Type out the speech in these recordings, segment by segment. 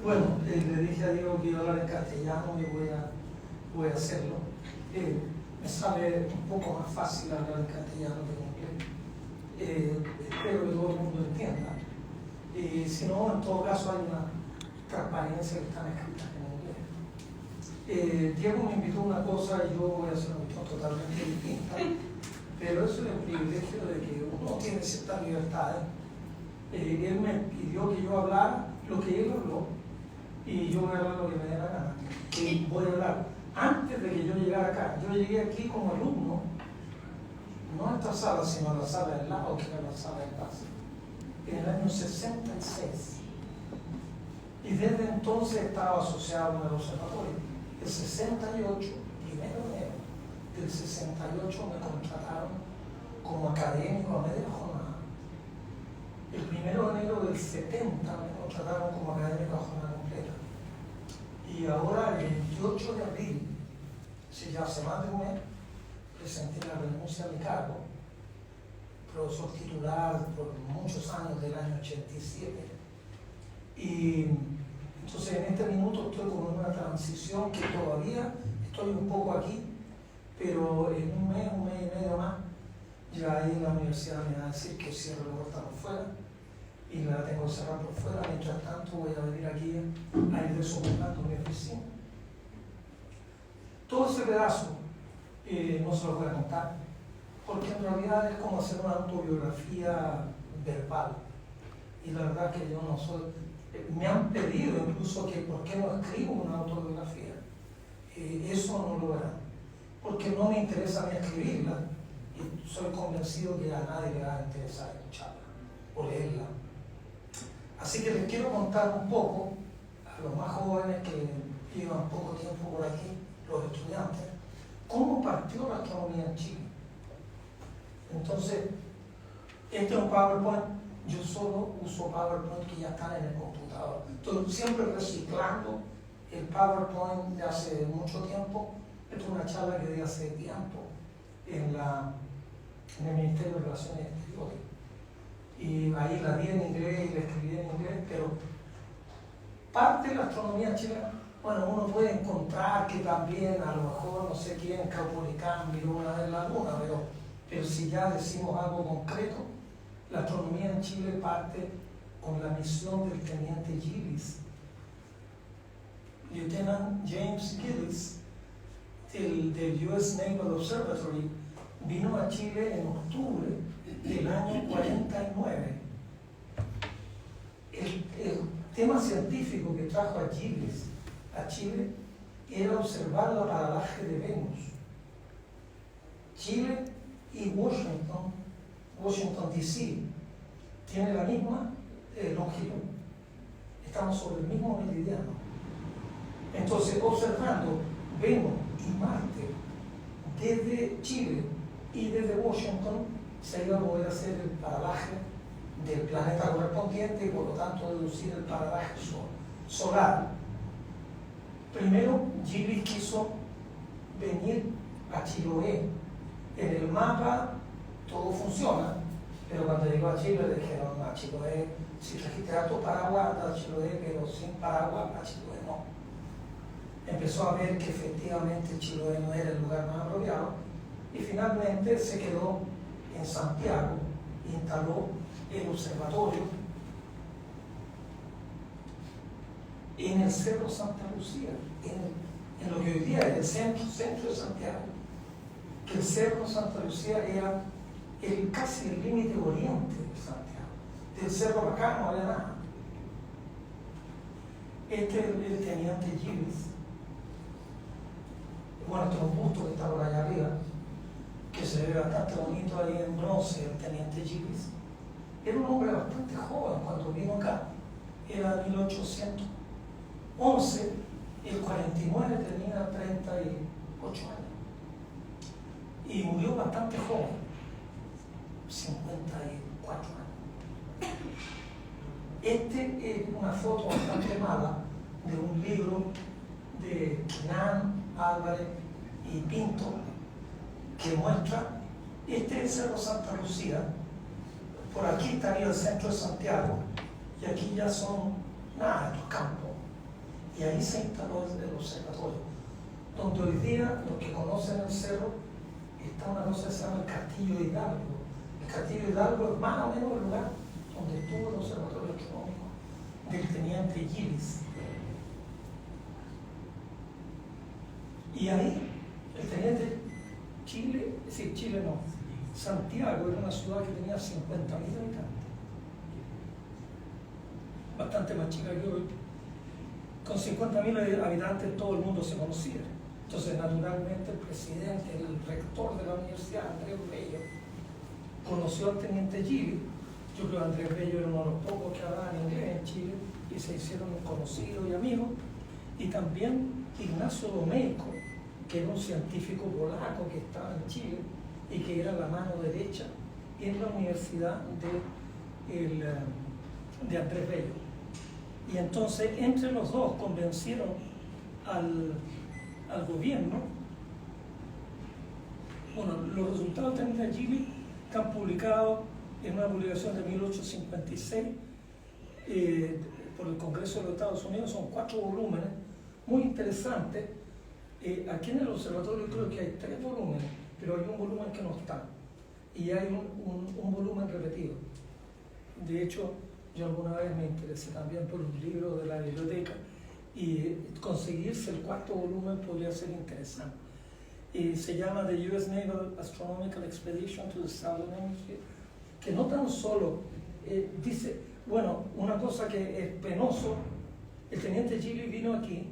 Bueno, le dije a Diego que iba a hablar en castellano y voy a hacerlo. Me sale un poco más fácil hablar en castellano que en inglés. Espero que todo el mundo entienda. Y si no, en todo caso hay una transparencia que están escritas en inglés. Diego me invitó a una cosa y yo voy a hacer una cuestión totalmente distinta, pero eso es el privilegio de que uno tiene ciertas libertades. Él me pidió que yo hablara lo que él habló y yo voy a hablar lo que me dé la gana. Y voy a hablar antes de que yo llegara acá. Yo llegué aquí como alumno, no a esta sala, sino a la sala del lado, que era la sala de clase, en el año 66. Y desde entonces estaba asociado con el observatorio. El 68, primero de enero del 68, me contrataron como académico a media jornada. El 1 de enero del 70 me contrataron como académico a jornada completa. Y ahora, el 28 de abril, si ya hace más de un mes, presenté la renuncia a mi cargo, profesor titular por muchos años del año 87. Y entonces en este minuto estoy como en una transición que todavía estoy un poco aquí, pero en un mes y medio más, ya ahí en la universidad me va a decir que cierro la puerta por fuera y la tengo que cerrar por fuera. Mientras tanto voy a venir aquí a ir desocupando mi oficina. Todo ese pedazo no se lo voy a contar, porque en realidad es como hacer una autobiografía verbal. Y la verdad que yo no soy... Me han pedido incluso que por qué no escribo una autobiografía. Eso no lo harán, porque no me interesa a mí escribirla y soy convencido que a nadie le va a interesar escucharla o leerla. Así que les quiero contar un poco a los más jóvenes que llevan poco tiempo por aquí, los estudiantes, cómo partió la astronomía en Chile. Entonces, este es un PowerPoint. Yo solo uso PowerPoint que ya están en el computador. Estoy siempre reciclando el PowerPoint de hace mucho tiempo. Esto es una charla que di hace tiempo en el Ministerio de Relaciones Exteriores. Y ahí la di en inglés y la escribí en inglés, pero parte de la astronomía chilena, bueno, uno puede encontrar que también a lo mejor no sé quién, Caupolicán miró una vez la luna, pero si ya decimos algo concreto, la astronomía en Chile parte con la misión del teniente Gillis. Lieutenant James Gillis, del US Naval Observatory, vino a Chile en octubre del año 49. El tema científico que trajo a Gillis a Chile era observar la paralaje de Venus. Chile y Washington DC, tiene la misma longitud. Estamos sobre el mismo meridiano. Entonces, observando Venus y Marte desde Chile y desde Washington, se iba a poder hacer el paralaje del planeta correspondiente y por lo tanto deducir el paralaje solar. Primero, Gillis quiso venir a Chiloé. En el mapa todo funciona, pero cuando llegó a Chile le dijeron a Chiloé, si trajiste harto paraguas, anda a Chiloé, pero sin paraguas a Chiloé no. Empezó a ver que efectivamente Chiloé no era el lugar más apropiado y finalmente se quedó en Santiago, instaló el observatorio en el Cerro Santa Lucía, en lo que hoy día es el centro de Santiago, que el Cerro Santa Lucía era casi el límite oriente de Santiago. Del cerro para acá no había nada. Este es el teniente Gillis. Bueno, este es un busto que está por allá arriba, que se ve bastante bonito ahí en bronce, el teniente Gillis. Era un hombre bastante joven cuando vino acá. Era 1811, el 49 tenía 38 años. Y murió bastante joven, 54 años. Este es una foto bastante mala de un libro de Quinan, Álvarez y Pinto, que muestra, este es el Cerro Santa Lucía, por aquí estaría el centro de Santiago, y aquí ya son, nada, estos campos, Y ahí se instaló el observatorio, donde hoy día, los que conocen el cerro, está una cosa que se llama el Castillo Hidalgo. El Castillo Hidalgo es más o menos el lugar donde estuvo el observatorio astronómico del teniente Gillis. Y ahí, el teniente Chile no, Santiago era una ciudad que tenía 50.000 habitantes, bastante más chica que hoy. Con 50.000 habitantes todo el mundo se conocía. Entonces, naturalmente, el presidente, el rector de la universidad, Andrés Bello, conoció al teniente Gillis. Yo creo que Andrés Bello era uno de los pocos que hablaban inglés en Chile y se hicieron conocidos y amigos. Y también Ignacio Domeyko, que era un científico polaco que estaba en Chile y que era la mano derecha en la universidad de Andrés Bello. Y entonces, entre los dos, convencieron al gobierno. Bueno, los resultados del teniente Gillis están publicados en una publicación de 1856 por el Congreso de los Estados Unidos. Son 4 volúmenes muy interesantes. Aquí en el observatorio creo que hay 3 volúmenes, pero hay un volumen que no está. Y hay un volumen repetido. De hecho, yo alguna vez me interesé también por un libro de la biblioteca y conseguirse el 4º volumen podría ser interesante. Se llama The U.S. Naval Astronomical Expedition to the Southern Hemisphere, que no tan solo dice, bueno, una cosa que es penoso, el teniente Gillis vino aquí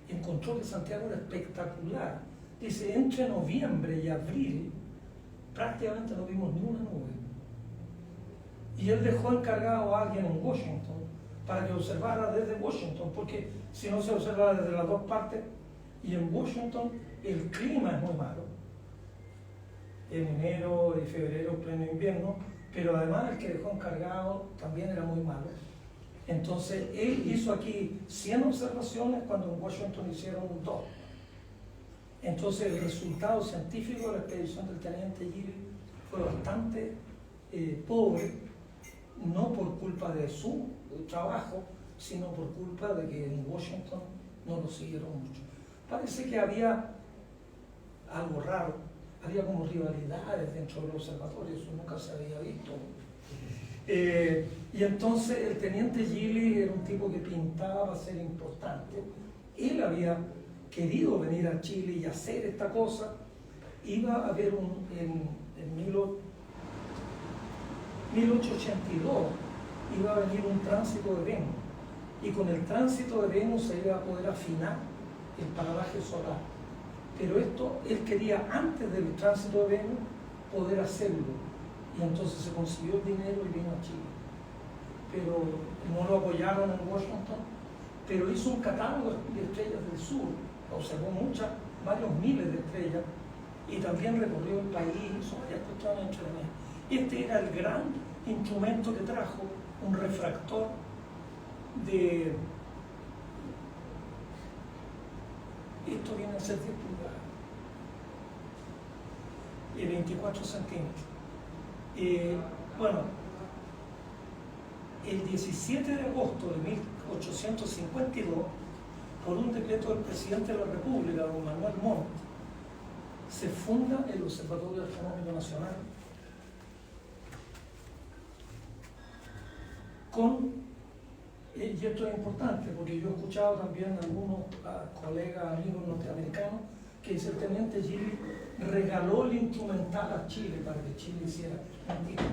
y encontró que Santiago era espectacular. Dice, entre noviembre y abril prácticamente no vimos ni una nube. Y él dejó encargado a alguien en Washington para que observara desde Washington, porque si no se observa desde las dos partes, y en Washington el clima es muy malo, en enero y febrero, pleno invierno, pero además el que dejó encargado también era muy malo. Entonces él hizo aquí 100 observaciones cuando en Washington hicieron 2. Entonces el resultado científico de la expedición del teniente Gillis fue bastante pobre, no por culpa de su trabajo, sino por culpa de que en Washington no lo siguieron mucho. Parece que había algo raro, había como rivalidades dentro del observatorio, eso nunca se había visto. Y entonces el teniente Gillis era un tipo que pintaba para ser importante. Él había querido venir a Chile y hacer esta cosa. Iba a haber en 1882 iba a venir un tránsito de Venus, y con el tránsito de Venus se iba a poder afinar el paralaje solar. Pero esto, él quería antes del tránsito de Venus poder hacerlo, y entonces se consiguió el dinero y vino a Chile. Pero no lo apoyaron en Washington, pero hizo un catálogo de estrellas del sur, observó varios miles de estrellas, y también recorrió el país, hizo varias cuestiones entretenidas. Este era el gran instrumento que trajo, un refractor de... Esto viene a ser 10 pulgadas y 24 centímetros. Bueno, el 17 de agosto de 1852, por un decreto del presidente de la República, don Manuel Montt, se funda el Observatorio Astronómico Nacional y esto es importante porque yo he escuchado también a algunos colegas, amigos norteamericanos, que dice el teniente Gillis regaló el instrumental a Chile para que Chile hiciera. Mentira.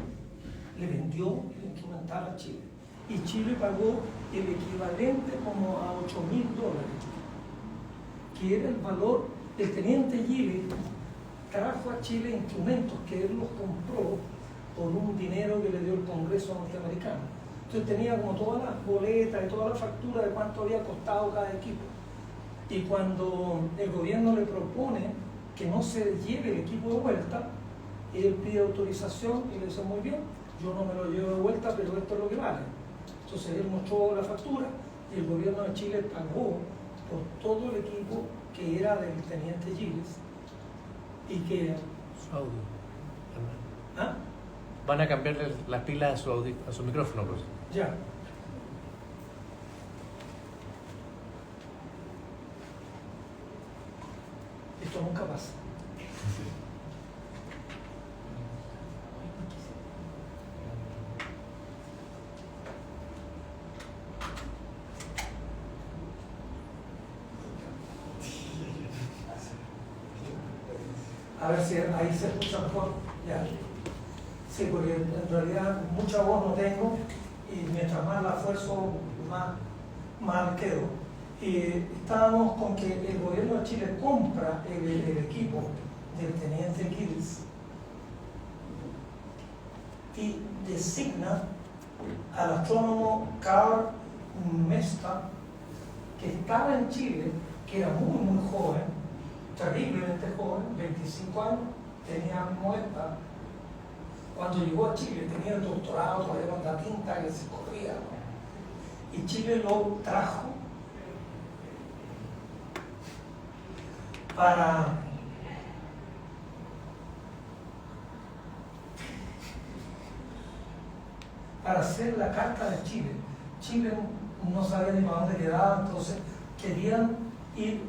Le vendió el instrumental a Chile. Y Chile pagó el equivalente como a $8.000, que era el valor. El teniente Gillis trajo a Chile instrumentos que él los compró por un dinero que le dio el Congreso norteamericano. Entonces tenía como todas las boletas y toda la factura de cuánto había costado cada equipo. Y cuando el gobierno le propone que no se lleve el equipo de vuelta, él pide autorización y le dice, muy bien, yo no me lo llevo de vuelta, pero esto es lo que vale. Entonces él mostró la factura y el gobierno de Chile pagó por todo el equipo que era del teniente Gillis y que... Su audio. ¿Ah? Van a cambiarle las pilas a su micrófono, pues. Ya. Esto nunca pasa. A ver si ahí se escucha mejor. Ya. Sí, porque en realidad mucha voz no tengo y mientras más la esfuerzo, más mal quedo. Y estábamos con que el gobierno de Chile compra el equipo del teniente Giles y designa al astrónomo Carl Mesta, que estaba en Chile, que era muy joven, terriblemente joven, 25 años, tenía mi misma edad. Cuando llegó a Chile tenía el doctorado, todavía con la tinta que se corría, ¿no? Y Chile lo trajo para hacer la Carta de Chile. Chile no sabía ni para dónde quedaba, entonces querían ir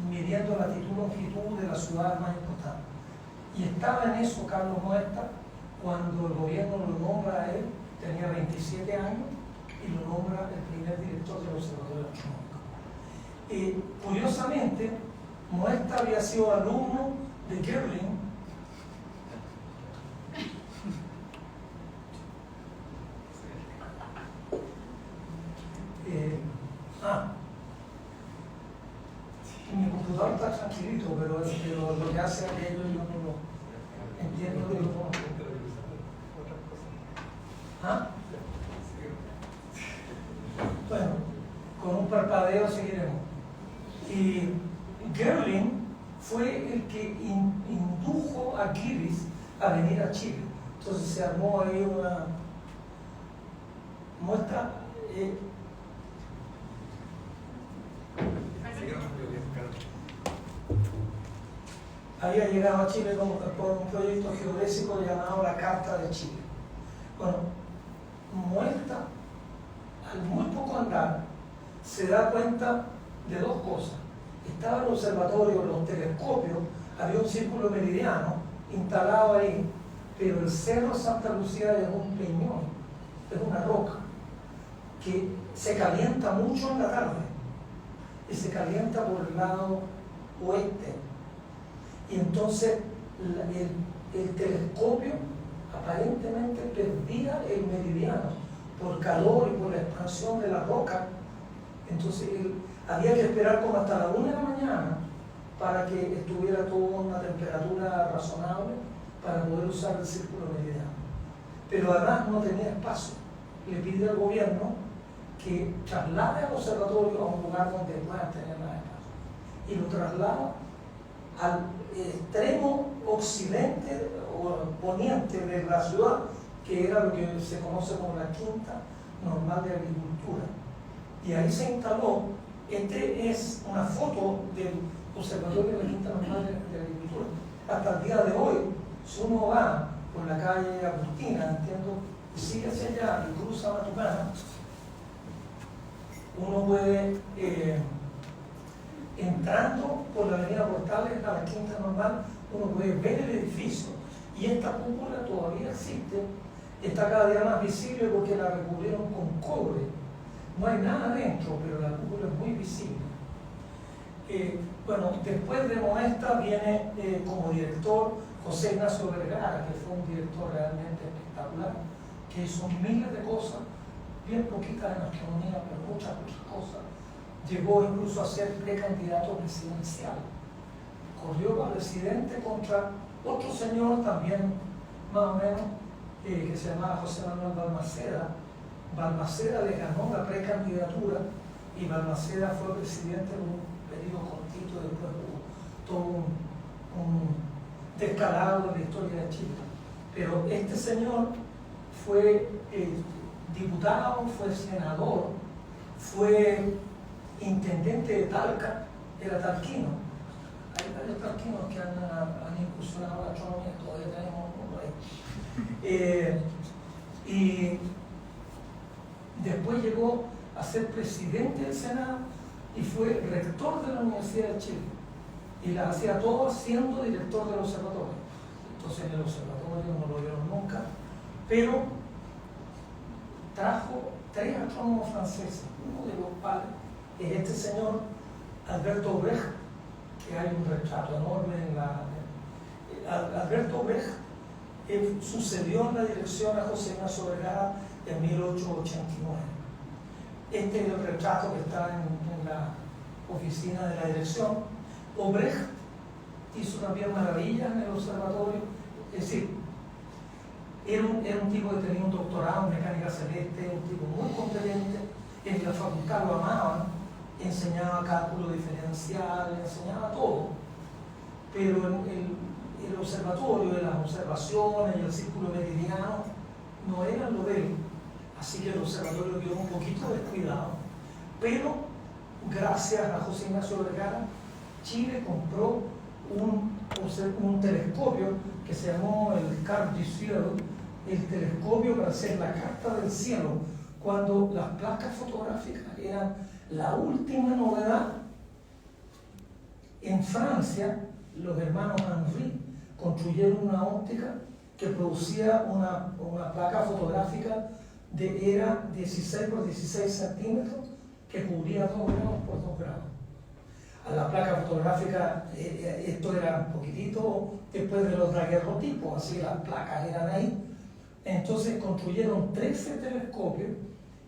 midiendo la latitud de las ciudades más importantes. Y estaba en eso Carlos Moesta cuando el gobierno lo nombra a él, tenía 27 años, y lo nombra el primer director del Observatorio Astronómico. Curiosamente, Moesta había sido alumno de Girling, mi computador está tranquilito, pero lo que hace aquello yo no lo entiendo de lo conozco. ¿Ah? Bueno, con un parpadeo seguiremos. Y Girling fue el que indujo a Giles a venir a Chile. Entonces se armó ahí una muestra. Había llegado a Chile con un proyecto geodésico llamado la Carta de Chile. Bueno, Moesta, al muy poco andar, se da cuenta de dos cosas. Estaba el observatorio, los telescopios, había un círculo meridiano instalado ahí, pero el Cerro Santa Lucía es un peñón, es una roca que se calienta mucho en la tarde y se calienta por el lado oeste. Y entonces el telescopio aparentemente perdía el meridiano por calor y por la expansión de la roca. Entonces había que esperar como hasta la 1 de la mañana para que estuviera toda una temperatura razonable para poder usar el círculo meridiano. Pero además no tenía espacio. Le pide al gobierno que traslade al observatorio a un lugar donde puedan tener más espacio. Y lo traslada al extremo occidente o poniente de la ciudad, que era lo que se conoce como la Quinta Normal de Agricultura. Y ahí se instaló. Este es una foto del observatorio de la Quinta Normal de Agricultura. Hasta el día de hoy, si uno va por la calle Agustina, entiendo, y sigue hacia allá y cruza Matucana, uno puede, entrando por la avenida Portales a la Quinta Normal, uno puede ver el edificio. Y esta cúpula todavía existe, está cada día más visible porque la recubrieron con cobre. No hay nada adentro, pero la cúpula es muy visible. Bueno, después de Moesta viene como director José Ignacio Vergara, que fue un director realmente espectacular, que hizo miles de cosas, bien poquitas en astronomía, pero muchas cosas. Llegó incluso a ser precandidato presidencial. Corrió para presidente contra otro señor también, más o menos, que se llamaba José Manuel Balmaceda. Balmaceda le ganó la precandidatura y Balmaceda fue presidente en un periodo cortito, después hubo todo un descalabro en la historia de Chile. Pero este señor fue diputado, fue senador, fue intendente de Talca, era talquino. Hay varios talquinos que han incursionado la astronomía, todavía tenemos uno ahí. Y después llegó a ser presidente del Senado y fue rector de la Universidad de Chile. y las hacía todas siendo director del observatorio. Entonces en el observatorio no lo vieron nunca, pero trajo 3 astrónomos franceses. Uno de los padres es este señor Alberto Brecht, que hay un retrato enorme en la... Alberto Brecht sucedió en la dirección a José Ignacio Vergara en 1889. Este es el retrato que está en la oficina de la dirección. Brecht hizo también maravillas en el observatorio, es decir, era un tipo que tenía un doctorado en mecánica celeste, un tipo muy competente, en la facultad lo amaban, enseñaba cálculo diferencial, enseñaba todo, pero el observatorio, las observaciones y el círculo meridiano no eran lo de él, así que el observatorio quedó un poquito descuidado, pero gracias a José Ignacio Vergara, Chile compró un telescopio que se llamó el Carte du Ciel, el telescopio para hacer la carta del cielo, cuando las placas fotográficas eran la última novedad. En Francia, los hermanos Henry construyeron una óptica que producía una placa fotográfica era 16 por 16 centímetros que cubría 2 grados por 2 grados. A la placa fotográfica, esto era un poquitito después de los daguerrotipos, así las placas eran ahí. Entonces construyeron 13 telescopios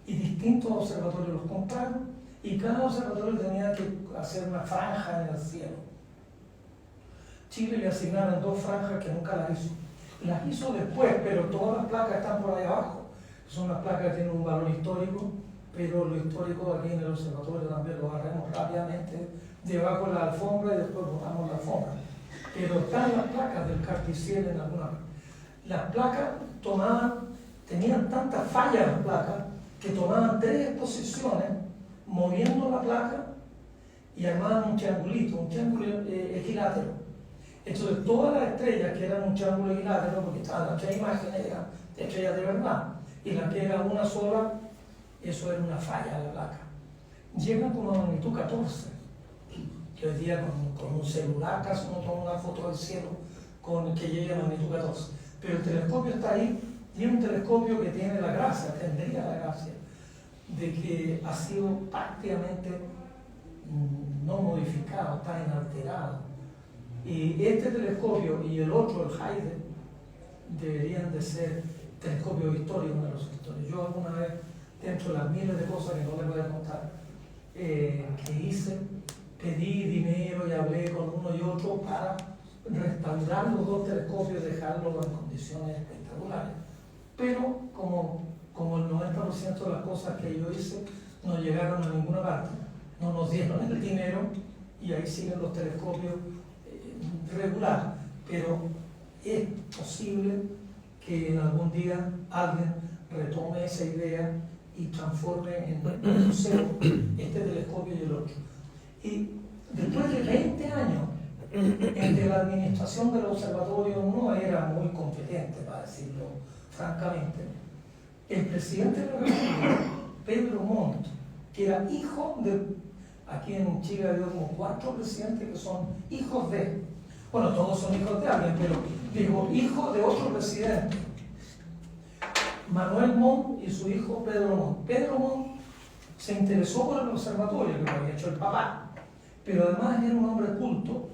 y distintos observatorios los compraron y cada observatorio tenía que hacer una franja en el cielo. Chile le asignaron 2 franjas que nunca las hizo. Las hizo después, pero todas las placas están por ahí abajo. Son las placas que tienen un valor histórico, pero lo histórico aquí en el observatorio también lo agarramos rápidamente debajo de la alfombra y después botamos la alfombra. Pero están las placas del Carte du Ciel en alguna. Las placas tenían tantas fallas las placas que tomaban 3 exposiciones moviendo la placa y armaban un triángulo equilátero. Entonces todas las estrellas que eran un triángulo equilátero, porque estaban las 3 imágenes, eran estrellas de verdad, y la que era una sola, eso era una falla de la placa. Llegan como a magnitud 14, que hoy día con un celular casi uno toma una foto del cielo que llegue a magnitud 14. Pero el telescopio está ahí, y es un telescopio que tiene la gracia, tendría la gracia, de que ha sido prácticamente no modificado, está inalterado. Y este telescopio y el otro, el Haydn, deberían de ser telescopios históricos de los historias. Yo alguna vez, dentro de las miles de cosas que no les voy a contar, que hice, pedí dinero y hablé con uno y otro para restaurar los 2 telescopios y dejarlos en condiciones espectaculares. Pero como el 90% de las cosas que yo hice no llegaron a ninguna parte, no nos dieron el dinero y ahí siguen los telescopios regulares. Pero es posible que en algún día alguien retome esa idea y transforme en un museo este telescopio y el otro. Y después de 20 años en que la administración del observatorio no era muy competente, para decirlo francamente, el presidente de la República, Pedro Montt, que era hijo de, aquí en Chile hay como 4 presidentes que son hijos de, bueno, todos son hijos de alguien, pero digo, hijo de otro presidente, Manuel Montt y su hijo Pedro Montt. Pedro Montt se interesó por el observatorio, que lo había hecho el papá, pero además era un hombre culto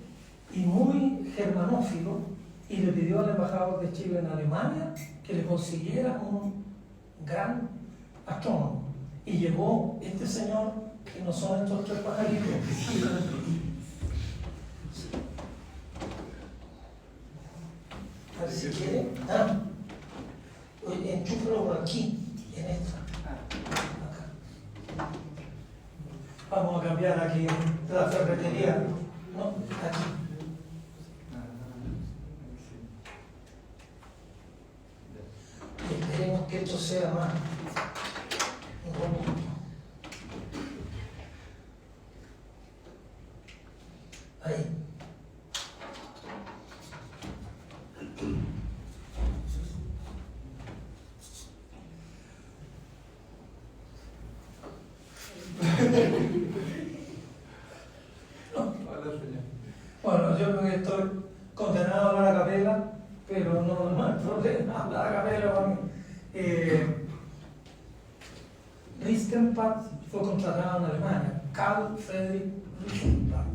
y muy germanófilo, y le pidió al embajador de Chile en Alemania que le consiguiera un gran astrónomo. Y llegó este señor, que no son estos 3 pajaritos. A ver si quiere. Enchúfalo por aquí, en esta. Acá. Vamos a cambiar aquí la ferretería. ¿No? Aquí. Y esperemos que esto sea más robusto. Ahí. Bueno, yo creo que estoy condenado a hablar a capela, pero no hay problema, hablar a capela para mí. Ristenpart fue contratado en Alemania, Carl Friedrich Ristenpart,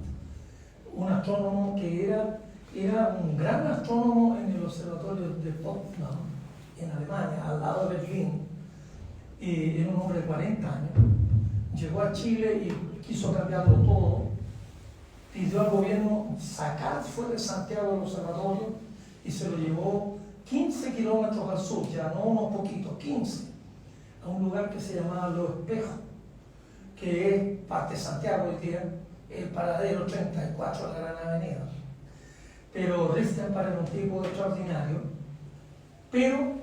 un astrónomo que era un gran astrónomo en el observatorio de Potsdam, en Alemania, al lado de Berlín. Era un hombre de 40 años, llegó a Chile y quiso cambiarlo todo, pidió al gobierno sacar fuera de Santiago del observatorio y se lo llevó 15 kilómetros al sur, ya no unos poquitos, 15, a un lugar que se llamaba Los Espejos, que es parte de Santiago hoy día, el paradero 34 de la Gran Avenida. Pero Ristenpart era un tipo extraordinario, pero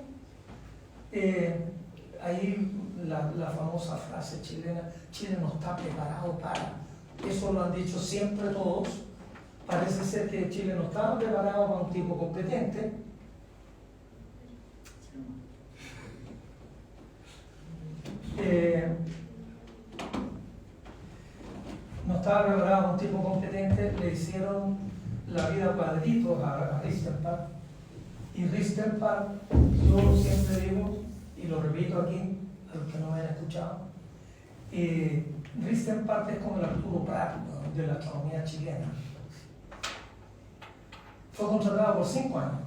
ahí la famosa frase chilena, Chile no está preparado para, eso lo han dicho siempre todos, parece ser que Chile no estaba preparado para un tipo competente. No estaba preparado para un tipo competente, le hicieron la vida cuadritos a Ristenpart, y Ristenpart, yo siempre digo, y lo repito aquí, a los que no me hayan escuchado, Ristenpart es como el Arturo Prat, ¿no?, de la astronomía chilena. Fue contratado por 5 años,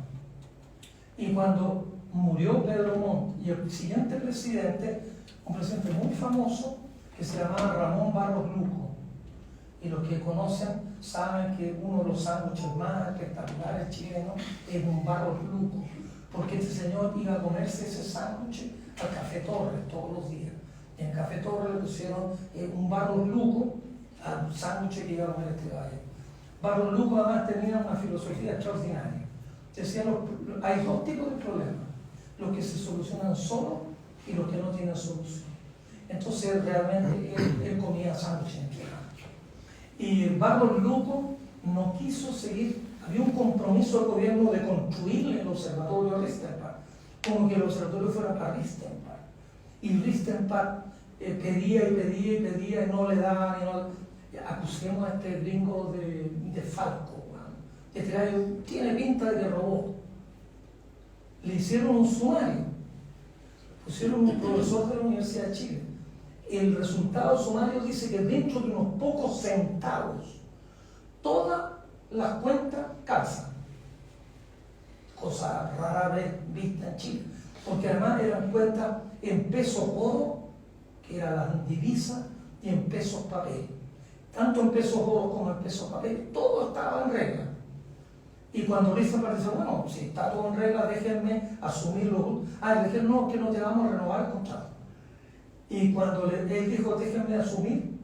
y cuando murió Pedro Montt y el siguiente presidente, un presidente muy famoso que se llamaba Ramón Barros Luco, y los que conocen saben que uno de los sándwiches más espectaculares chilenos es un Barros Luco, porque este señor iba a comerse ese sándwich al Café Torres todos los días. En el Café Torres le pusieron un Barros Luco al sándwich que iba a comer este gallo. Barros Luco además tenía una filosofía extraordinaria. Decía, hay dos tipos de problemas, los que se solucionan solos y los que no tienen solución. Entonces realmente él comía sándwiches en tierra. Y Barros Luco no quiso seguir, había un compromiso del gobierno de construir el observatorio Ristenpart, como que el observatorio fuera para Ristenpart. Y Ristenpart pedía y pedía y pedía y no le daban, y no. Acusemos a este gringo de Falco, ¿no? Este gallo tiene pinta de que robó. Le hicieron un sumario, pusieron un profesor de la Universidad de Chile. El resultado sumario dice que dentro de unos pocos centavos todas las cuentas calzan, cosa rara vez vista en Chile, porque además eran cuentas en pesos oro, que era la divisa, y en pesos papel, tanto en pesos oro como en pesos papel, todo estaba en regla. Y cuando Ristenpart dice, bueno, si está todo en regla, déjenme asumirlo. Le dijeron, no, que no te vamos a renovar el contrato. Y cuando él dijo, déjenme asumir,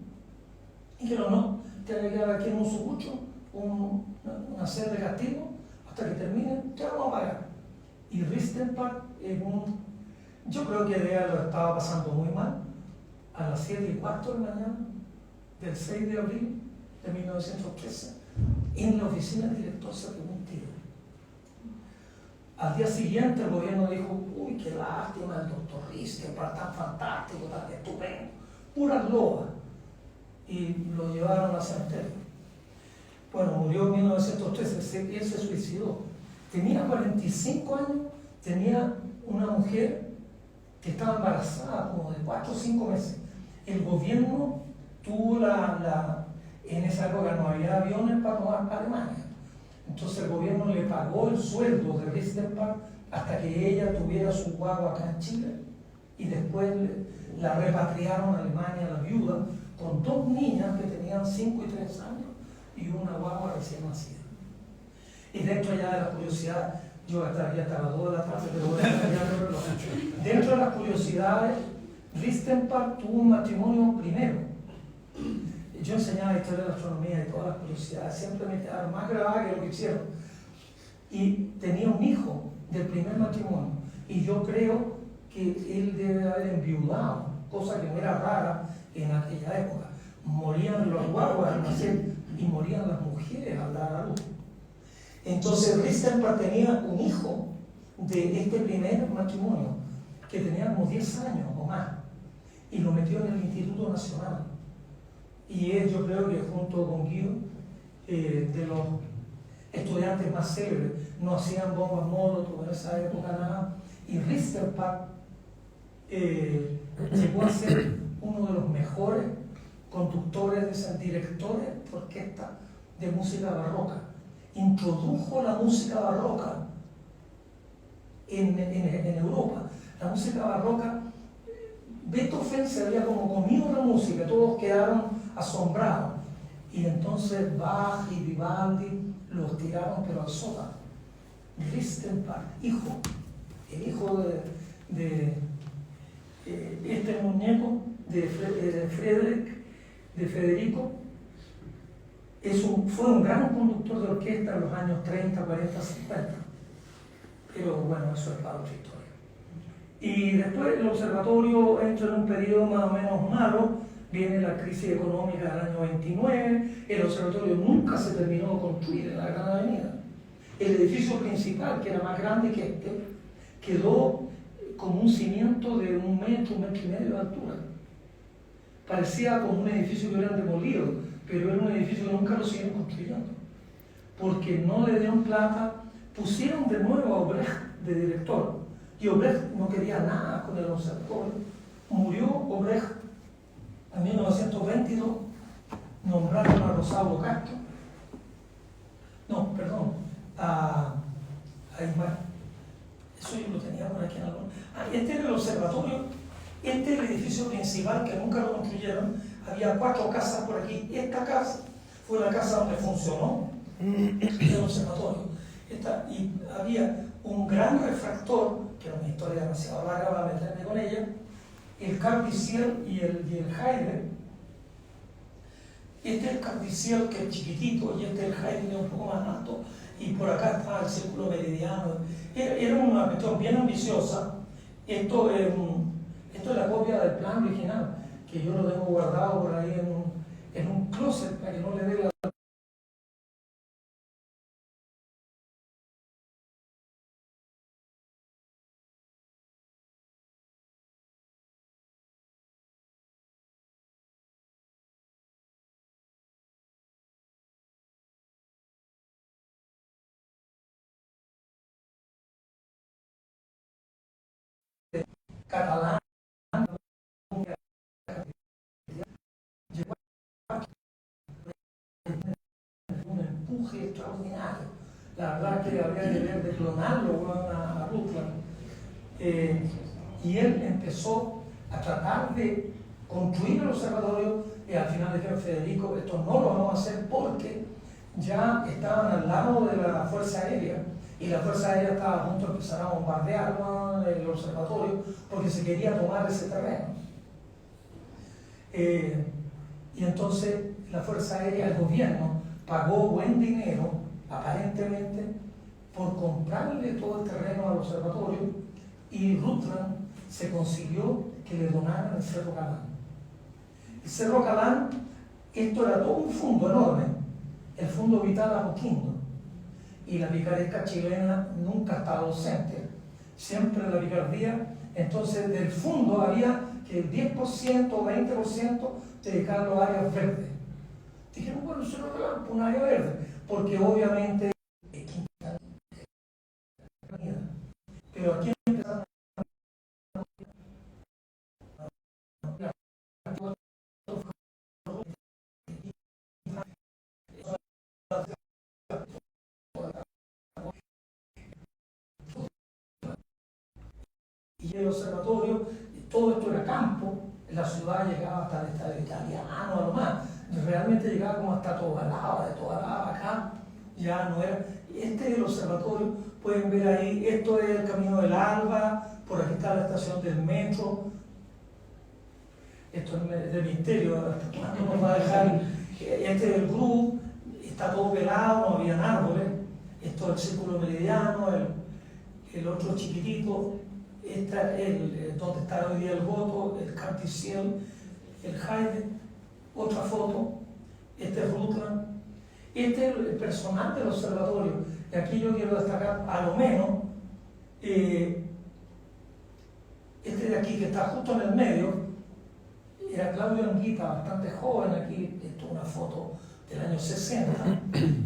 dijeron, no, te van a quedar aquí en un sucucho, una serie de castigo, hasta que terminen, te vamos a pagar. Y Ristenpart, yo creo que de lo estaba pasando muy mal, a las 7:15 de la mañana, del 6 de abril de 1913, en la oficina del director se pegó un tiro. Al día siguiente el gobierno dijo, uy, qué lástima el doctor Ristenpart, tan fantástico, tan estupendo, pura loa. Y lo llevaron al cementerio. Bueno, murió en 1913, él se suicidó. Tenía 45 años, tenía una mujer que estaba embarazada como de 4 o 5 meses. El gobierno tuvo en esa época no había aviones para tomar para Alemania. Entonces el gobierno le pagó el sueldo de Ristenpart hasta que ella tuviera su guagua acá en Chile, y después la repatriaron a Alemania, la viuda, con 2 niñas que tenían 5 y 3 años y una guagua recién nacida. Y dentro ya de las curiosidades, yo estaría hasta las 2 de la tarde, pero voy a estar dentro de las curiosidades, Ristenpart tuvo un matrimonio primero. Yo enseñaba historia de la astronomía y todas las curiosidades, siempre me quedaron más grabadas que lo que hicieron. Y tenía un hijo del primer matrimonio, y yo creo que él debe haber enviudado, cosa que no era rara en aquella época. Morían los guaguas al nacer y morían las mujeres al dar a luz. Entonces Ristenpart tenía un hijo de este primer matrimonio que tenía como 10 años o más, y lo metió en el Instituto Nacional. Y yo creo que junto con Guido, de los estudiantes más célebres, no hacían bombas molotov en esa época nada, y Risterpath llegó a ser uno de los mejores conductores, directores de orquesta de música barroca. Introdujo la música barroca en Europa. La música barroca, Beethoven se había como comido la música, todos quedaron asombrados. Y entonces Bach y Vivaldi los tiraron pero al sótano. Ristenpark, el hijo de este muñeco de Federico, fue un gran conductor de orquesta en los años 30, 40, 50. Pero bueno, eso es para otra historia. Y después el observatorio entra en un periodo más o menos malo, viene la crisis económica del año 29, el observatorio nunca se terminó de construir en la Gran Avenida. El edificio principal, que era más grande que este, quedó como un cimiento de 1 metro, 1,5 metros de altura. Parecía como un edificio que hubieran demolido, pero era un edificio que nunca lo siguieron construyendo, porque no le dieron plata. Pusieron de nuevo a Obrecht de director, y Obrecht no quería nada con el observatorio. Murió Obrecht en 1922, nombraron a Rosaldo Castro, a Ismael. Eso yo lo tenía por aquí en algún. Este era el observatorio, este es el edificio principal que nunca lo construyeron. Había 4 casas por aquí. Esta casa fue la casa donde funcionó el observatorio. Y había un gran refractor, que era una historia demasiado larga para meterme con ella, el Carpentier y el Haydn. Este es el Carpentier, que es chiquitito, y este es el Haydn, que es un poco más alto, y por acá está el círculo meridiano. Era una cuestión bien ambiciosa. Esto es la copia del plan original, que yo lo tengo guardado por ahí en un closet para que no le dé la... catalán, un empuje extraordinario. La verdad que habría que ver de clonarlo a Rutland. Y él empezó a tratar de construir el observatorio, y al final dijeron: Federico, esto no lo vamos a hacer porque ya estaban al lado de la Fuerza Aérea, y la Fuerza Aérea estaba a punto de empezar a bombardear el observatorio porque se quería tomar ese terreno. Y entonces la Fuerza Aérea, el gobierno, pagó buen dinero, aparentemente, por comprarle todo el terreno al observatorio, y Rutland se consiguió que le donaran el Cerro Calán. El Cerro Calán, esto era todo un fondo enorme, el Fondo Vital Apoquindo, y la picaresca chilena nunca estaba ausente, siempre la picardía. Entonces del fondo había que el 10% o 20% dedicarlo a áreas verdes. Dijeron: bueno, eso no es un área verde, porque obviamente, pero aquí empezaron y el observatorio, todo esto era campo, la ciudad llegaba hasta el estadio italiano, a lo más, realmente llegaba como hasta Tobalaba, de Tobalaba acá, ya no era. Este es el observatorio, pueden ver ahí, esto es el Camino del Alba, por aquí está la estación del metro, esto es del misterio, hasta cuándo nos va a dejar, este es el grupo, está todo pelado, no habían árboles, esto es el círculo meridiano, el otro chiquitito. Donde está hoy día el Goto, el Cartesiel, el Haydn. Otra foto, este es Rutland. Este es el personal del observatorio. Y aquí yo quiero destacar, a lo menos, este de aquí, que está justo en el medio, era Claudio Anguita, bastante joven aquí. Esto es una foto del año 60,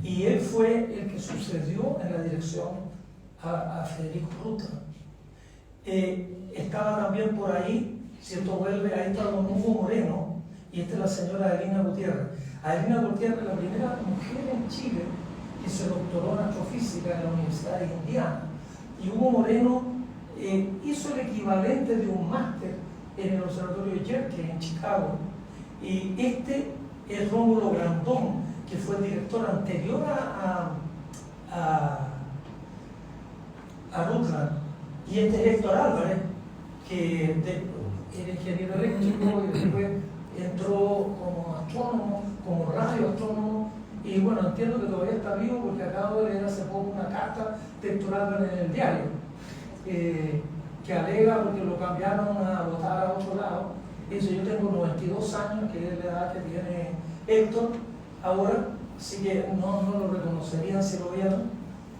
y él fue el que sucedió en la dirección a Federico Rutland. Estaba también por ahí, si esto vuelve, ahí está don Hugo Moreno, y esta es la señora Adelina Gutiérrez. Adelina Gutiérrez, la primera mujer en Chile que se doctoró en astrofísica en la Universidad de Indiana. Y Hugo Moreno hizo el equivalente de un máster en el Observatorio Yerkes en Chicago. Y este es Rómulo Grandón, que fue el director anterior a Rutland. Y este es Héctor Álvarez, que era ingeniero eléctrico y después entró como astrónomo, como radioastrónomo. Y bueno, entiendo que todavía está vivo porque acabo de leer hace poco una carta textual en el diario, que alega porque lo cambiaron a votar a otro lado. Dice, yo tengo 92 años, que es la edad que tiene Héctor ahora, así que no lo reconocerían si lo vieran.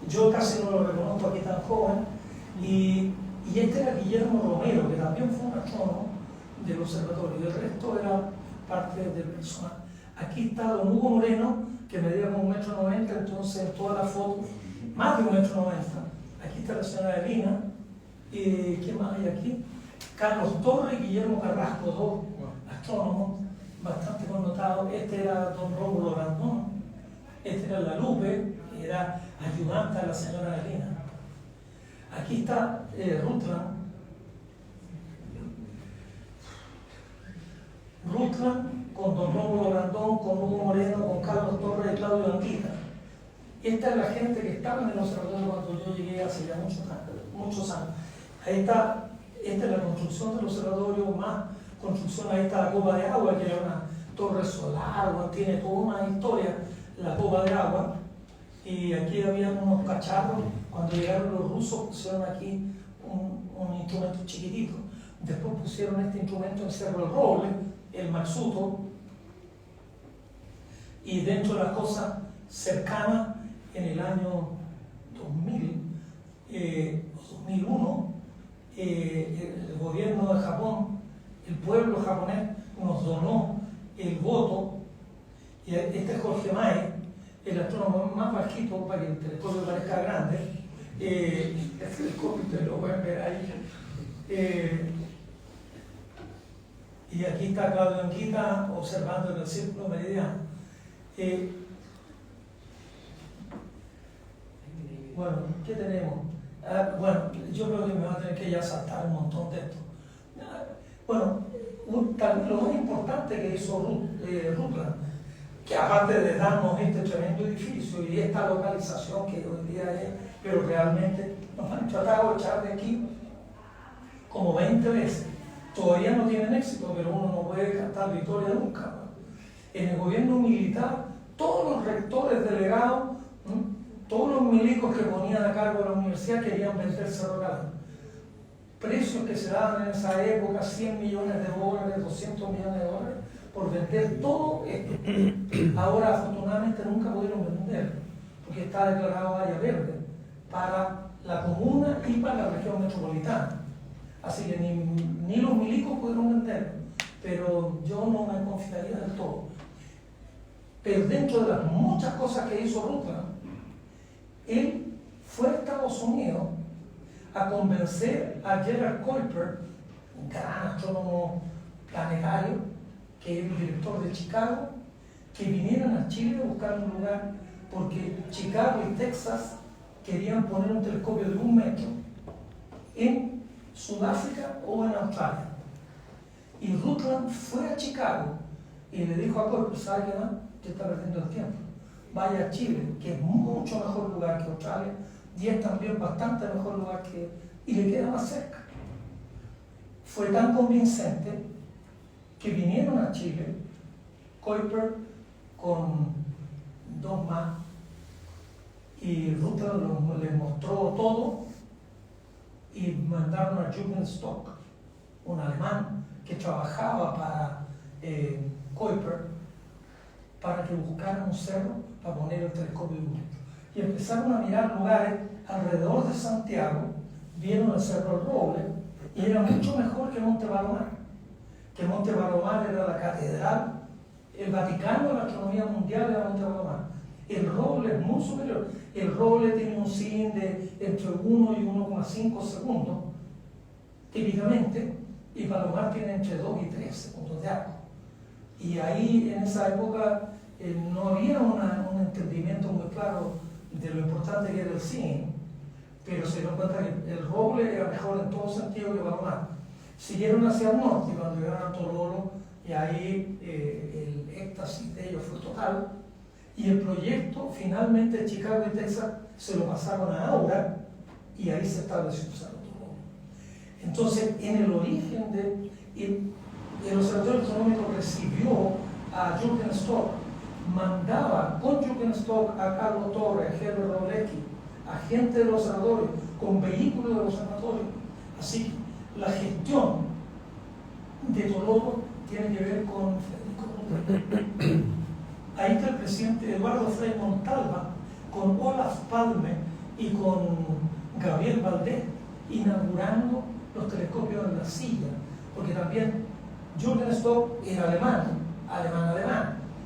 Yo casi no lo reconozco aquí tan joven. Y este era Guillermo Romero, que también fue un astrónomo del observatorio, y el resto era parte del personal. Aquí está don Hugo Moreno, que medía como 1,90 m, entonces toda la foto, más de 1,90 m. Aquí está la señora Adelina. ¿Quién más hay aquí? Carlos Torres y Guillermo Carrasco, dos astrónomos bastante connotados. Este era don Rómulo Grandón, este era la Lupe, que era ayudante a la señora Adelina. Aquí está Rutland. Rutland con don Rómulo Grandón, con Hugo Moreno, con Carlos Torres y Claudio Anguita. Esta es la gente que estaba en el observatorio cuando yo llegué hace ya muchos años. Ahí está, esta es la construcción del observatorio, más construcción. Ahí está la copa de agua, que era una torre solar, tiene toda una historia, la copa de agua. Y aquí había unos cacharros. Cuando llegaron los rusos pusieron aquí un instrumento chiquitito. Después pusieron este instrumento en Cerro del Roble, el Maxuto. Y dentro de las cosas cercanas, en el año 2000 o 2001, el gobierno de Japón, el pueblo japonés, nos donó el voto. Y este es Jorge Mae, el astrónomo más bajito para que el telescopio parezca grande. El telescopio ustedes lo pueden ver ahí. Y aquí está Claudio Anguita observando en el círculo meridiano. Bueno, ¿qué tenemos? Bueno, yo creo que me va a tener que ya saltar un montón de esto. Bueno, tal vez lo más importante que hizo Rutland, que aparte de darnos este tremendo edificio y esta localización que hoy día es, pero realmente nos han tratado de echar de aquí como 20 veces. Todavía no tienen éxito, pero uno no puede cantar victoria nunca, ¿no? En el gobierno militar, todos los rectores delegados, todos los milicos que ponían a cargo de la universidad querían vender Cerro Calán. Precios que se daban en esa época, $100 millones, $200 millones, por vender todo esto. Ahora, afortunadamente, nunca pudieron vender, porque está declarado área verde para la comuna y para la región metropolitana. Así que ni los milicos pudieron vender, pero yo no me confiaría del todo. Pero dentro de las muchas cosas que hizo Rutland, él fue a Estados Unidos a convencer a Gerald Kuiper, un gran astrónomo planetario, que es el director de Chicago, que vinieran a Chile a buscar un lugar, porque Chicago y Texas querían poner un telescopio de 1 metro en Sudáfrica o en Australia. Y Rutland fue a Chicago y le dijo a Kuiper, ¿sabe qué más? Usted está perdiendo el tiempo. Vaya a Chile, que es mucho mejor lugar que Australia, y es también bastante mejor lugar y le queda más cerca. Fue tan convincente que vinieron a Chile, Kuiper con 2 más, y Rutland les mostró todo, y mandaron a Jürgen Stock, un alemán que trabajaba para Kuiper, para que buscaran un cerro para poner el telescopio de 1 metro. Y empezaron a mirar lugares alrededor de Santiago, vieron el Cerro del Roble, y era mucho mejor que Monte Palomar. Que Monte Palomar era la catedral el Vaticano en la astronomía mundial era un terreno más. El roble es muy superior. El roble tiene un sin de entre 1 y 1,5 segundos, típicamente, y Palomar tiene entre 2 y 3 segundos de arco. Y ahí, en esa época, no había un entendimiento muy claro de lo importante que era el sin, pero se dio cuenta que el roble era mejor en todo sentido que Palomar. Siguieron hacia el norte, y cuando llegaron a Tololo, y ahí el éxtasis de ellos fue total, y el proyecto finalmente Chicago y Texas se lo pasaron a Aura, y ahí se estableció Cerro Tololo. Entonces, en el origen el Observatorio Astronómico recibió a Jürgen Stock, mandaba con Jürgen Stock a Carlos Torres, a Herbert Roblecki, a gente del observatorio, con vehículos del observatorio. Así que la gestión de Tololo tiene que ver con Federico Rodríguez. Ahí está el presidente Eduardo Frei Montalva, con Olaf Palme y con Gabriel Valdés, inaugurando los telescopios en la silla, porque también Jürgen Stock era alemán,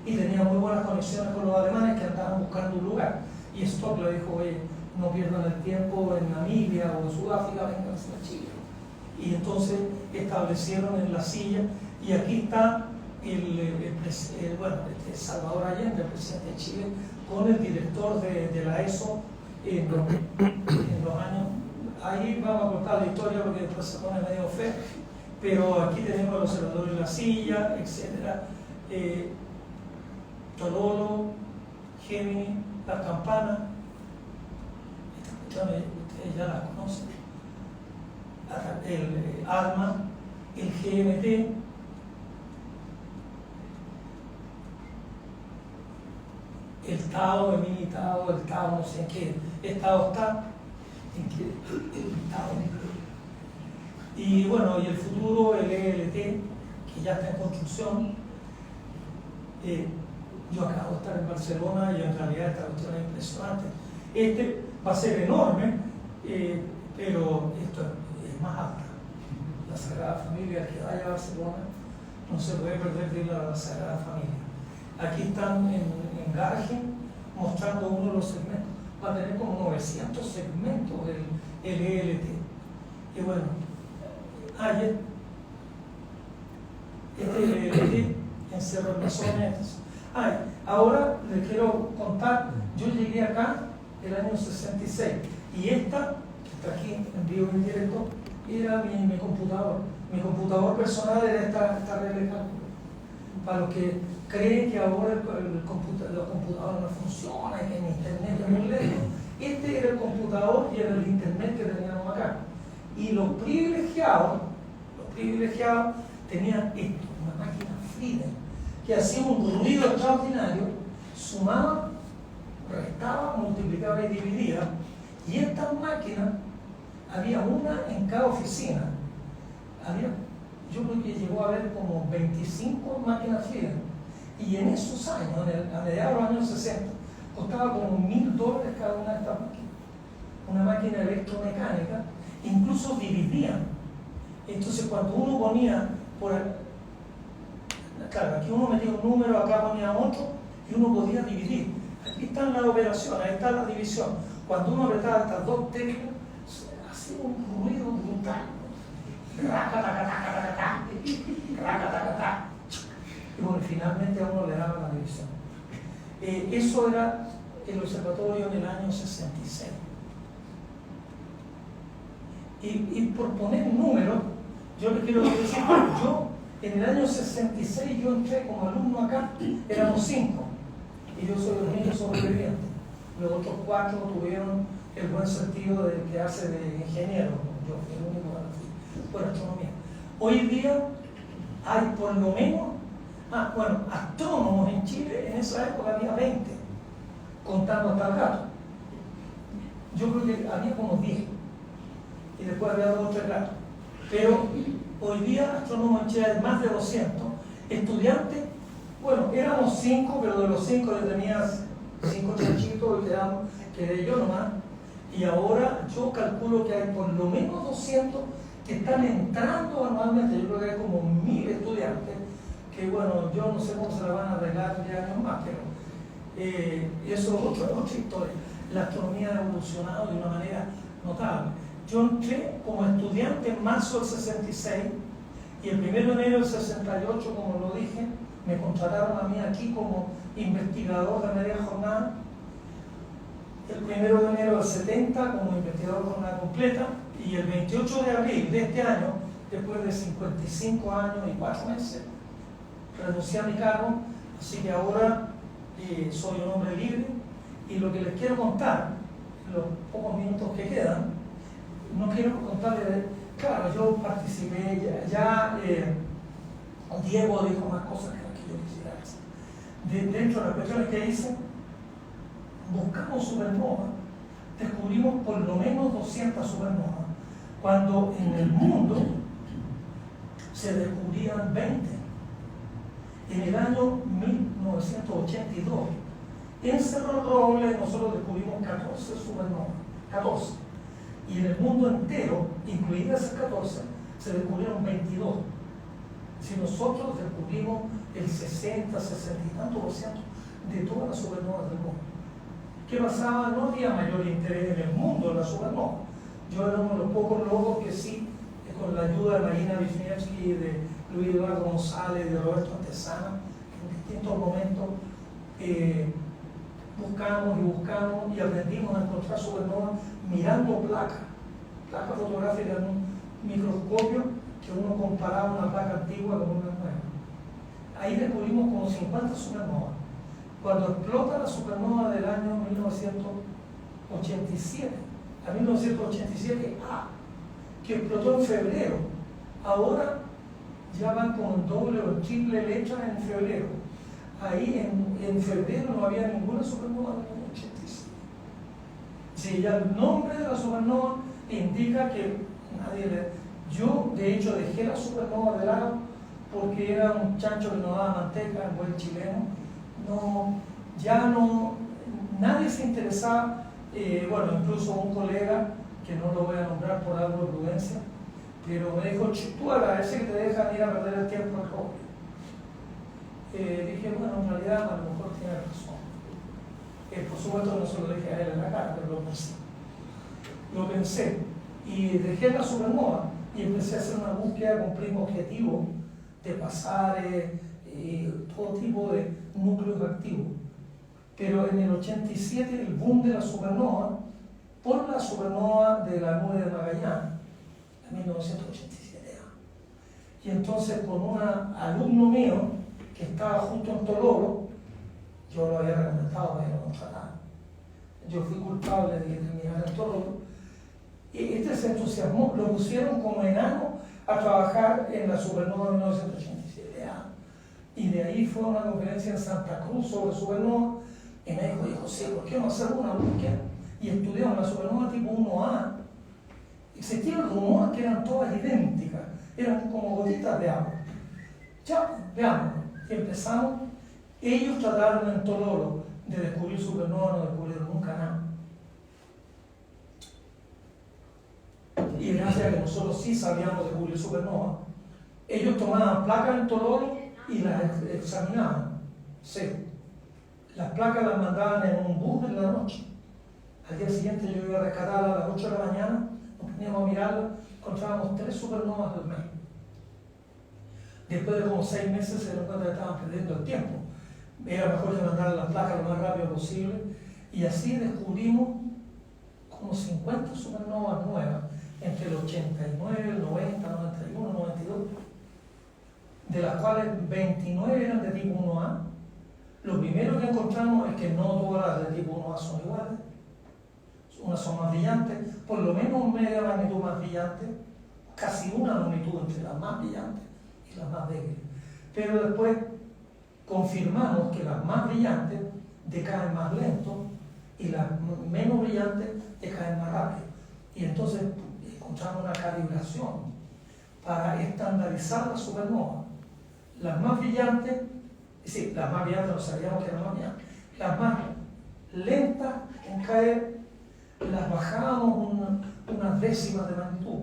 y tenía muy buenas conexiones con los alemanes que andaban buscando un lugar. Y Stock le dijo, oye, no pierdan el tiempo en Namibia o en Sudáfrica, vengan a Chile. Y entonces establecieron en la silla, y aquí está Salvador Allende, el presidente de Chile, con el director de la ESO en los años. Ahí vamos a contar la historia porque después se pone medio feo, pero aquí tenemos el observatorio en la silla, etc. Tololo, Gemini, las campanas, estas cuestiones ustedes ya las conocen, el ALMA, el GMT, el Tao, el mini Tao, el Tao, no sé en qué estado está, en qué estado. Y bueno, y el futuro, el ELT, que ya está en construcción. Yo acabo de estar en Barcelona y en realidad esta cuestión es impresionante. Este va a ser enorme, pero esto es más alta. La Sagrada Familia, el que vaya a Barcelona, no se puede perder de ir a la Sagrada Familia. Aquí están en Gargen mostrando uno de los segmentos. Va a tener como 900 segmentos el ELT. Y bueno, ayer, este ELT en Cerro Mesones. Ahora les quiero contar, yo llegué acá el año 66 y esta, que está aquí en vivo y en directo, era mi computador. Mi computador personal era esta red de cálculo. Para los que creen que ahora los computadores no funcionan, que en internet es muy lento, este era el computador y era el internet que teníamos acá. Y los privilegiados tenían esto, una máquina Frieden, que hacía un ruido extraordinario, sumaba, restaba, multiplicaba y dividía. Y estas máquinas, había una en cada oficina. Yo creo que llegó a haber como 25 máquinas Frieden. Y en esos años, a mediados de los años 60, costaba como $1000 cada una de estas máquinas. Una máquina electromecánica, incluso dividían. Entonces cuando uno ponía claro, aquí uno metía un número, acá ponía otro, y uno podía dividir. Aquí están las operaciones, ahí está la división. Cuando uno apretaba estas dos teclas, hacía un ruido brutal. Y bueno, finalmente a uno le daba la división. Eso era el observatorio en el año 66. Y por poner un número, yo les quiero decir, yo en el año 66 yo entré como alumno acá, éramos 5, y yo soy el único sobreviviente. Los otros 4 tuvieron el buen sentido de quedarse de ingeniero, yo fui el único que fui por astronomía. Hoy día hay por lo menos, astrónomos en Chile, en esa época había 20, contando hasta el gato. Yo creo que había como 10, y después había 2 o 3 gatos. Pero hoy día astrónomos en Chile hay más de 200. Estudiantes, bueno, éramos 5, pero de los 5 yo tenía 5 chanchitos y quedé yo nomás. Y ahora yo calculo que hay por lo menos 200 que están entrando anualmente. Yo creo que hay como 1000 estudiantes, que bueno, yo no sé cómo se la van a arreglar 10 años más, pero eso es otra historia. La astronomía ha evolucionado de una manera notable. Yo entré como estudiante en marzo del 66 y el 1 de enero del 68, como lo dije, me contrataron a mí aquí como investigador de media jornada. El 1 de enero del 70 como investigador de jornada completa y el 28 de abril de este año, después de 55 años y 4 meses, renuncié a mi cargo, así que ahora soy un hombre libre y lo que les quiero contar, en los pocos minutos que quedan, no quiero contarles, claro, yo participé, Diego dijo más cosas que las que yo quisiera hacer. Dentro de las cuestiones que hice, buscamos supernovas, descubrimos por lo menos 200 supernovas, cuando en el mundo se descubrían 20. En el año 1982, en Cerro Roble nosotros descubrimos 14 supernovas, 14. Y en el mundo entero, incluidas esas 14, se descubrieron 22. Si nosotros descubrimos el 60, 60 y tanto por ciento de todas las supernovas del mundo. ¿Qué pasaba? No había mayor interés en el mundo en las supernovas. Yo era uno de los pocos locos que sí, con la ayuda de Marina Wisniewski, de Luis Eduardo González, de Roberto Antesana, en distintos momentos buscamos y aprendimos a encontrar supernovas mirando placas fotográficas en un microscopio que uno comparaba una placa antigua con una nueva. Ahí descubrimos como 50 supernovas. Cuando explota la supernova del año 1987, la 1987A, que explotó en febrero, ahora ya van como en doble o triple letra en febrero. Ahí en febrero no había ninguna supernova del año 87. Si ya el nombre de la supernova indica que nadie le... Yo, de hecho, dejé la supernova de lado porque era un chancho que no daba manteca, en buen chileno. Nadie se interesaba. Bueno, incluso un colega, que no lo voy a nombrar por algo de prudencia, pero me dijo, tú agradeces que te dejan ir a perder el tiempo al roble. Dije, bueno, en realidad a lo mejor tiene razón. Por supuesto no se lo dije a él en la cara, pero lo pensé. Y dejé la supernova y empecé a hacer una búsqueda con primo objetivo de pasares, todo tipo de núcleos activos. Pero en el 87 el boom de la supernova, por la supernova de la nube de Magallanes, en 1987. Y entonces con un alumno mío que estaba justo en Tololo, yo lo había recomendado para que lo contratara. Yo fui culpable de terminar en Tololo. Y este se entusiasmó, lo pusieron como enano a trabajar en la supernova de 1987A. Y de ahí fue a una conferencia en Santa Cruz sobre supernova y me dijo, José, ¿por qué no hacer una búsqueda? Y estudiamos la supernova tipo 1A. Existían rumores que eran todas idénticas, eran como gotitas de agua. Ya, veamos, empezamos. Ellos trataron en Tololo de descubrir supernova, no descubrieron nunca nada. Y gracias a que nosotros sí sabíamos descubrir supernova, ellos tomaban placas en Tololo y las examinaban. Sí. Las placas las mandaban en un bus en la noche. Al día siguiente yo iba a rescatarlas a las 8 de la mañana, nos poníamos a mirarlas, encontrábamos 3 supernovas al mes. Después de como 6 meses se dieron cuenta que estaban perdiendo el tiempo. Era mejor que mandar las placas lo más rápido posible. Y así descubrimos como 50 supernovas nuevas entre el 89, el 90, 91, 92, de las cuales 29 eran de tipo 1A. Lo primero que encontramos es que no todas las de tipo 1A son iguales. Unas son más brillantes, por lo menos media magnitud más brillante, casi una magnitud entre las más brillantes y las más débiles. Pero después confirmamos que las más brillantes decaen más lento y las menos brillantes decaen más rápido. Y entonces encontramos una calibración para estandarizar las supernovas. Las más brillantes, sí, las más brillantes no sabíamos que eran más brillantes, las más lentas en caer las bajábamos unas décimas de magnitud,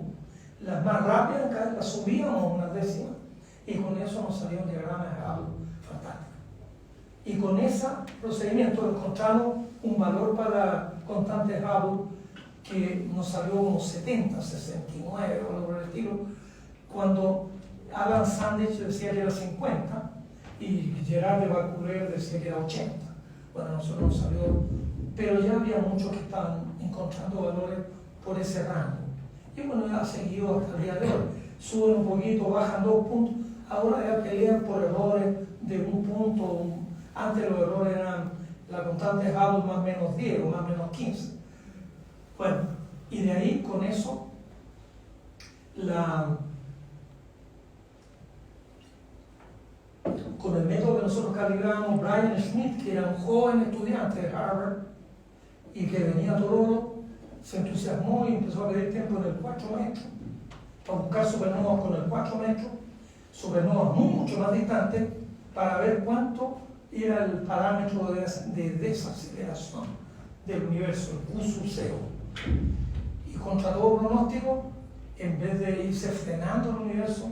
las más rápidas en caer las subíamos unas décimas y con eso nos salieron diagramas de Hubble fantásticos. Y con ese procedimiento encontramos un valor para constante Hubble que nos salió como 70, 69 o algo por el estilo, cuando Alan Sandage decía que era 50 y Gerard de Vaucouleurs decía que era 80. Bueno, a nosotros nos salió, pero ya había muchos que estaban encontrando valores por ese rango. Y bueno, ha seguido hasta el día de hoy. Suben un poquito, bajan 2 puntos, ahora ya pelean por errores de un punto. Antes los errores eran la constante Hubble más menos 10 o más menos 15. Bueno, y de ahí con eso, con el método que nosotros calibramos, Brian Schmidt, que era un joven estudiante de Harvard y que venía a Toronto, se entusiasmó y empezó a pedir tiempo en el 4 metros, para buscar supernovas con el 4 metros, supernovas mucho más distantes, para ver cuánto era el parámetro de desaceleración del universo, el Q/0. Y contra todo pronóstico, en vez de irse frenando el universo,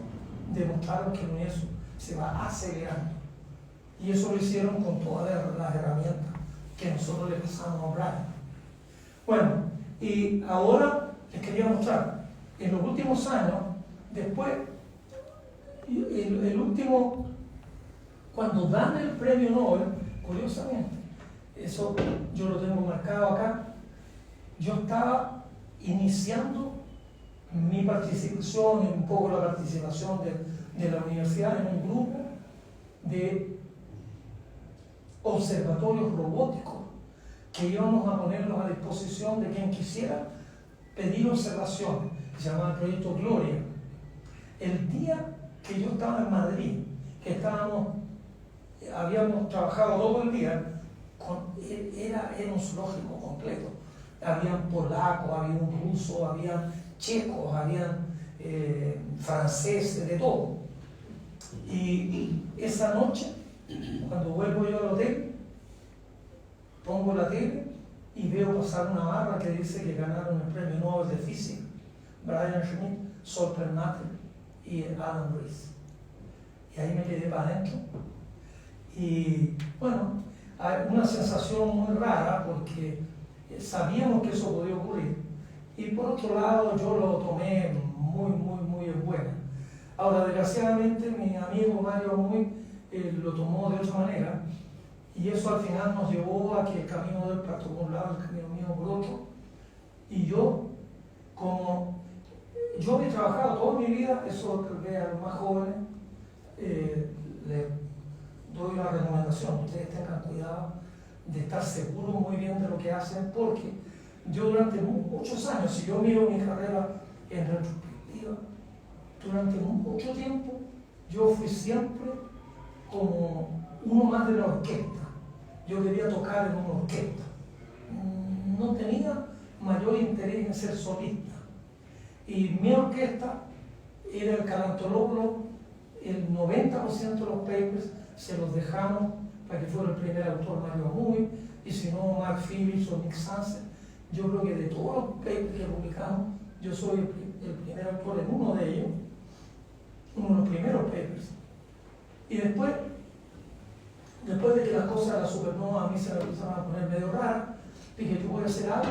demostraron que el universo se va acelerando. Y eso lo hicieron con todas las herramientas que nosotros le pasamos a Brian. Bueno, y ahora les quería mostrar, en los últimos años, después, el último, cuando dan el premio Nobel, curiosamente, eso yo lo tengo marcado acá, yo estaba iniciando mi participación, un poco la participación de la universidad en un grupo de observatorios robóticos que íbamos a ponerlos a disposición de quien quisiera pedir observaciones. Se llamaba el proyecto Gloria. El día que yo estaba en Madrid, que habíamos trabajado todo el día, era un zoológico completo. Habían polacos, había un ruso, había checos, habían franceses, de todo. Y esa noche, cuando vuelvo yo al hotel, pongo la tele y veo pasar una barra que dice que ganaron el premio Nobel de Física, Brian Schmidt, Sol Pernater y Alan Ruiz. Y ahí me quedé para adentro. Y bueno, hay una sensación muy rara porque sabíamos que eso podía ocurrir. Y por otro lado, yo lo tomé muy en buena. Ahora, desgraciadamente, mi amigo Mario Muy lo tomó de otra manera. Y eso al final nos llevó a que el camino del plato por un lado, el camino mío por otro. Y yo, como yo he trabajado toda mi vida, eso tal vez a los más jóvenes, les doy una recomendación, ustedes tengan cuidado de estar seguros muy bien de lo que hacen, porque yo durante muchos años, si yo miro mi carrera en retrospectiva, durante mucho tiempo yo fui siempre como uno más de la orquesta. Yo quería tocar en una orquesta. No tenía mayor interés en ser solista. Y mi orquesta era el Calantologlo, el 90% de los papers se los dejamos para que fuera el primer autor Mario Muy, y si no Mark Phillips o Nick Sanser. Yo creo que de todos los papers que publicamos, yo soy el primer autor en uno de ellos, uno de los primeros papers. Y después de que las cosas de la supernova a mí se me empezaron a poner medio raras, dije, yo voy a hacer algo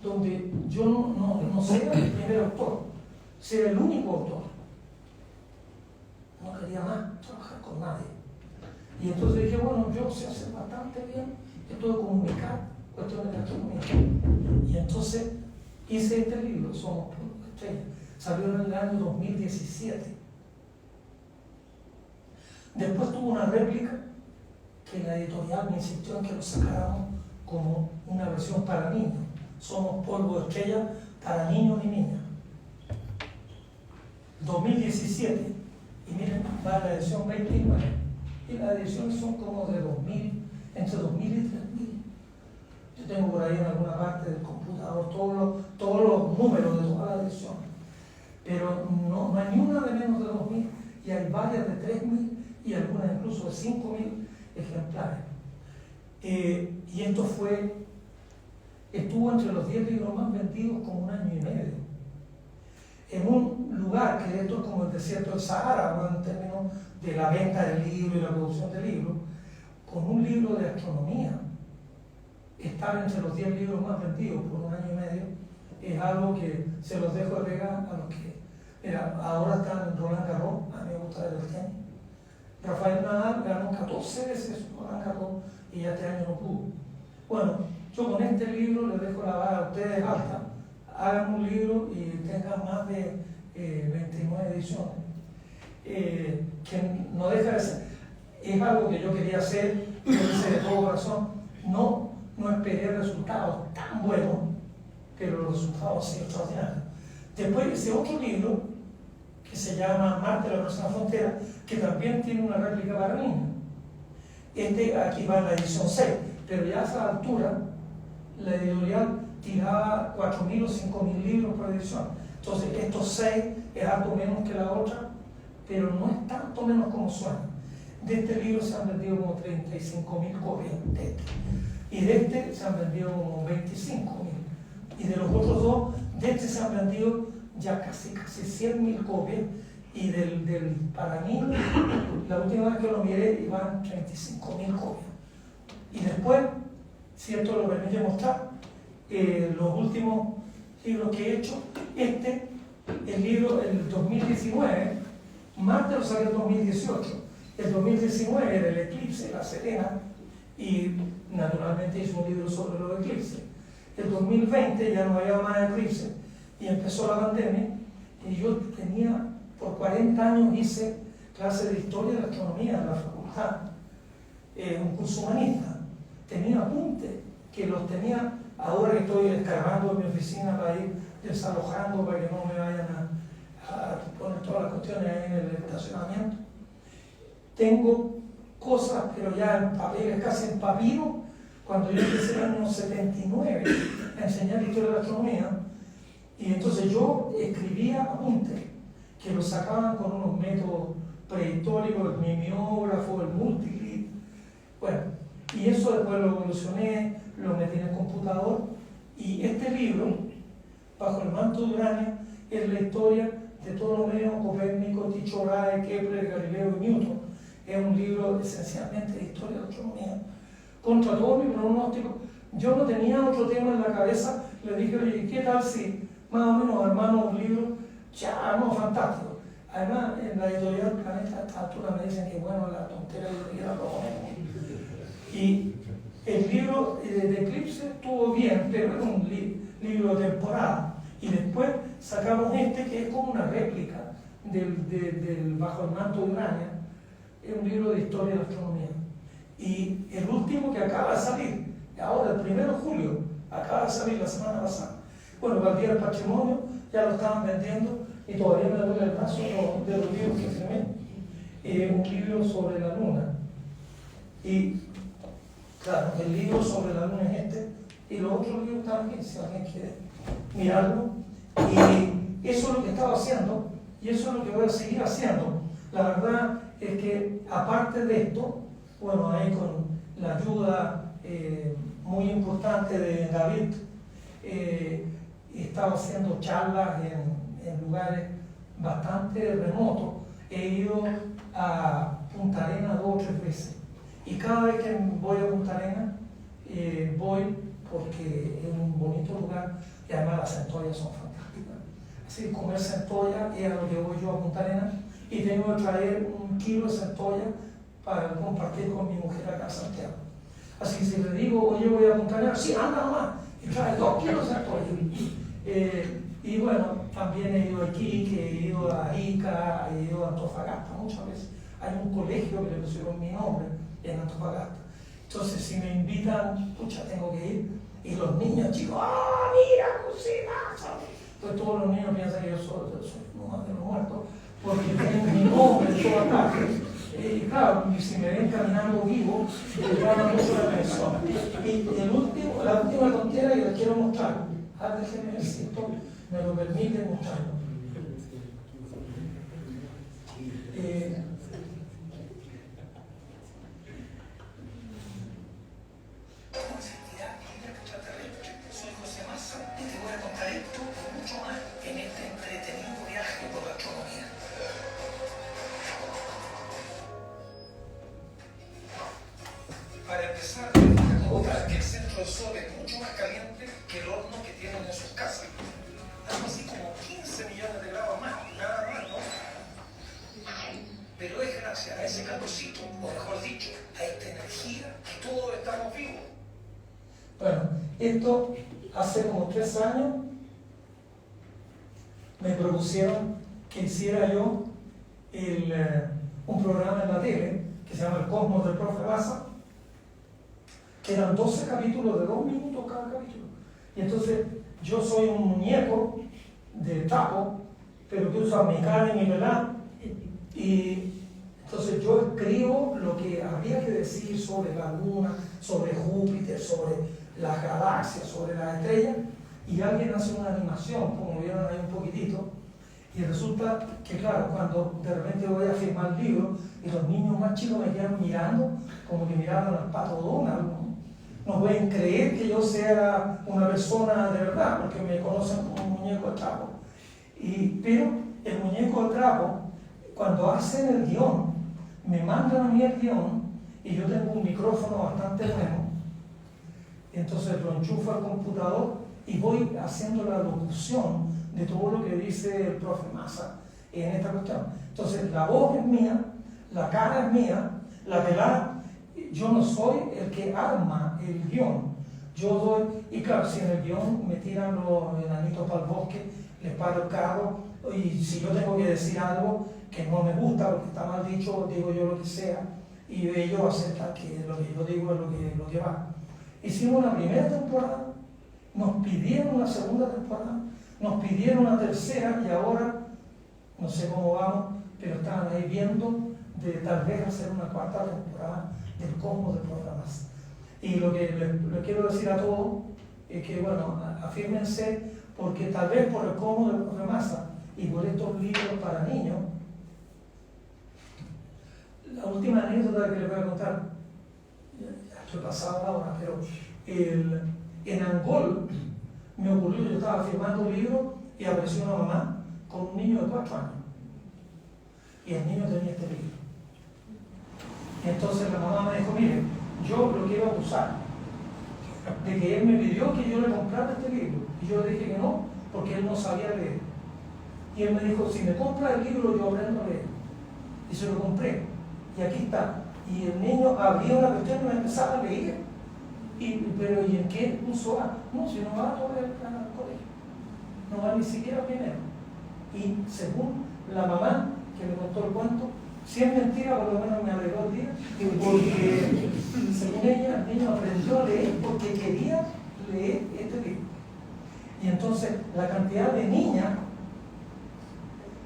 donde yo no sea el primer autor, sea el único autor. No quería más trabajar con nadie. Y entonces dije, bueno, yo sé hacer bastante bien esto de comunicar, cuestiones de astronomía. Y entonces hice este libro, Somos Estrellas. Salió en el año 2017. Después tuvo una réplica que la editorial me insistió en que lo sacáramos como una versión para niños. Somos Polvo de Estrella para niños y niñas. 2017. Y miren, va la edición 29. Y las ediciones son como de 2000, entre 2000 y 3000. Yo tengo por ahí en alguna parte del computador todos los números de todas las ediciones. Pero no hay ni una de menos de 2000, y hay varias de 3000 y algunas incluso de 5000 ejemplares. Y esto estuvo entre los 10 libros más vendidos como un año y medio. en un lugar que esto es como el desierto del Sahara, en términos de la venta del libro y la producción del libro, con un libro de astronomía, estar entre los 10 libros más vendidos por un año y medio, es algo que se los dejo de pegar a los que, mira, ahora están en Roland Garros, a mí me gusta ver el tenis. Rafael Nadal ganó 14 veces Roland Garros y ya este año no pudo. Bueno, yo con este libro les dejo la vara a ustedes alta, hagan un libro y tengan más de 29 ediciones, que no deja de ser, es algo que yo quería hacer, lo hice de todo corazón, no esperé resultados tan buenos, pero los resultados han sido extraordinarios. Después hice otro libro que se llama Marte, la próxima frontera, que también tiene una réplica para niños. Aquí va en la edición 6, pero ya a esa altura la editorial tiraba 4.000 o 5.000 libros por edición. Entonces estos 6 es algo menos que la otra, pero no es tanto menos como suena. De este libro se han vendido como 35.000 copias de este. Y de este se han vendido como 25.000. Y de los otros dos, de este se han vendido ya casi 100.000 copias. Y del para mí, la última vez que lo miré, iban 35.000 copias. Y después, si esto lo permite mostrar, los últimos libros que he hecho, el libro, el 2019, Marte lo saqué en 2018. El 2019 era el eclipse, la Serena, y naturalmente hice un libro sobre los eclipses. El 2020 ya no había más eclipse y empezó la pandemia, y yo tenía, por 40 años hice clases de historia de la astronomía en la facultad, un curso humanista. Tenía apuntes que los tenía, ahora que estoy descargando en mi oficina para ir desalojando para que no me vayan a poner todas las cuestiones ahí en el estacionamiento. Tengo cosas, pero ya en papeles, casi en papiro, cuando yo empecé en el año 79 a enseñar historia de la astronomía, y entonces yo escribía apuntes que los sacaban con unos métodos prehistóricos, el mimeógrafo, el multigrid, bueno, y eso después lo evolucioné, lo metí en el computador, y este libro, Bajo el manto de Urania, es la historia de Ptolomeo, Copérnico, Tycho Brahe, Kepler, Galileo y Newton. Es un libro esencialmente de historia de la astronomía. Contra todo mi pronóstico, yo no tenía otro tema en la cabeza, le dije, oye, ¿qué tal si más o menos armamos un libro? Ya, no, fantástico. Además, en la editorial Planeta, a esta altura me dicen que bueno, la tontera editorial lo ponemos. Y el libro de Eclipse estuvo bien, pero era un libro de temporada. Y después sacamos que es como una réplica del Bajo el manto de Urania. Es un libro de historia de la astronomía. Y el último que acaba de salir, ahora el 1 de julio, acaba de salir la semana pasada. Bueno, para el Día del Patrimonio ya lo estaban vendiendo y todavía me duele el brazo de los libros que firmé. Un libro sobre la luna. Y claro, el libro sobre la luna es y los otros libros están aquí, si alguien quiere mirarlo. Y eso es lo que estaba haciendo y eso es lo que voy a seguir haciendo. La verdad es que aparte de esto, bueno, ahí con la ayuda muy importante de David, he estado haciendo charlas en lugares bastante remotos. He ido a Punta Arenas 2 o 3 veces y cada vez que voy a Punta Arenas voy porque es un bonito lugar y además las centollas son fantásticas. Así, comer centolla es a lo que voy yo a Punta Arenas y tengo que traer 1 kilo de centolla para compartir con mi mujer acá en Santiago. Así que si le digo, oye, voy a Punta Arenas, sí, anda nomás, y trae 2 kilos de centolla. Y bueno, también he ido a Iquique, he ido a Ica, he ido a Antofagasta muchas veces. Hay un colegio que le pusieron mi nombre en Antofagasta. Entonces, si me invitan, pucha, tengo que ir. Y los niños, chicos, ¡ah, mira, cocina! Pues todos los niños piensan que yo soy uno de los muertos, porque tienen mi nombre en todas partes. Y claro, si me ven caminando vivo, me llama mucho la atención. Y la última tontera que les quiero mostrar, déjenme ver si esto me lo permite mostrarlo. Soy José Massa y te voy a contar esto y mucho más en este entretenido piensa otra que el centro del sol es mucho más caliente que el horno que tienen en sus casas. Algo así como 15 millones de grados más, nada más, ¿no? Pero es gracias a ese calorcito, o mejor dicho, a esta energía que todos estamos vivos. Bueno, esto hace como 3 años me propusieron que hiciera yo un programa en la tele que se llama El Cosmos del Profe Maza, que eran 12 capítulos de 2 minutos cada capítulo. Y entonces yo soy un muñeco de trapo, pero que usa mi cara y mi verdad. Y entonces yo escribo lo que habría que decir sobre la Luna, sobre Júpiter, sobre las galaxias, sobre las estrellas, y alguien hace una animación, como vieron ahí un poquitito, y resulta que, claro, cuando de repente voy a firmar el libro y los niños más chicos me quedan mirando como que miraban al Pato Donald, no pueden creer que yo sea una persona de verdad, porque me conocen como un muñeco de trapo. Pero el muñeco de trapo, cuando hacen el guión, me mandan a mí el guión y yo tengo un micrófono bastante bueno, entonces lo enchufo al computador y voy haciendo la locución de todo lo que dice el profe Maza en esta cuestión. Entonces la voz es mía, la cara es mía, la pelada. Yo no soy el que arma el guión. Yo doy, y claro, si en el guión me tiran los enanitos para el bosque, les paro el carro, y si yo tengo que decir algo que no me gusta, lo que está mal dicho, digo yo lo que sea, y ellos aceptan que lo que yo digo es lo que va. Hicimos una primera temporada, nos pidieron una segunda temporada, nos pidieron una tercera, y ahora, no sé cómo vamos, pero estaban ahí viendo de tal vez hacer una cuarta temporada del Cosmos del Programas. Y lo que les quiero decir a todos es que, bueno, afírmense, porque tal vez por el Cosmos del Programas y por estos libros para niños, la última anécdota que les voy a contar, ya estoy pasado ahora, pero en Angol me ocurrió, yo estaba firmando un libro y apareció una mamá con un niño de 4 años. Y el niño tenía este libro. Y entonces la mamá me dijo, mire, yo lo quiero acusar de que él me pidió que yo le comprara este libro. Y yo le dije que no, porque él no sabía leer. Y él me dijo, si me compra el libro, yo aprendo a leer. Y se lo compré. Y aquí está. Y el niño abría una cuestión y me empezaba a leer. Pero ¿y en qué curso va? No, si no va todavía al colegio. No va ni siquiera primero. Y según la mamá que me contó el cuento, si es mentira, por lo menos me alegró el día, porque según ella, el niño aprendió a leer porque quería leer este libro. Y entonces la cantidad de niñas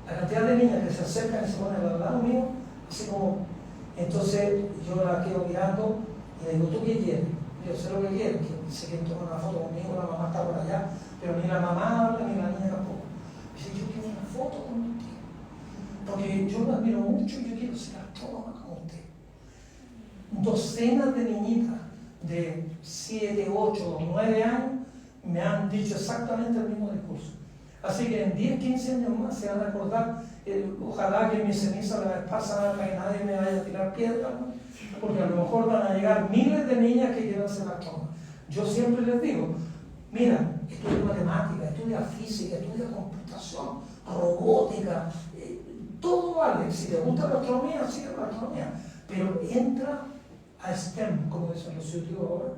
que se acercan y se ponen al lado mío, así como, entonces yo la quedo mirando y le digo, ¿tú qué quieres? Yo sé lo que quiero, que se quieren tomar una foto conmigo, la mamá está por allá, pero ni la mamá habla ni la niña tampoco. Dice, yo quiero una foto con tu tío, porque yo lo admiro mucho y yo quiero ser astrónoma como usted. Docenas de niñitas de 7, 8 o 9 años me han dicho exactamente el mismo discurso. Así que en 10, 15 años más se van a acordar, ojalá que mi ceniza la vez pasada para que nadie me vaya a tirar piedras, ¿no? Porque a lo mejor van a llegar miles de niñas que quieran ser astrónomas. Yo siempre les digo, mira, estudia matemática, estudia física, estudia computación, robótica, todo vale. Si te gusta la astronomía, sigue la astronomía, pero entra a STEM, como dicen los sitios ahora,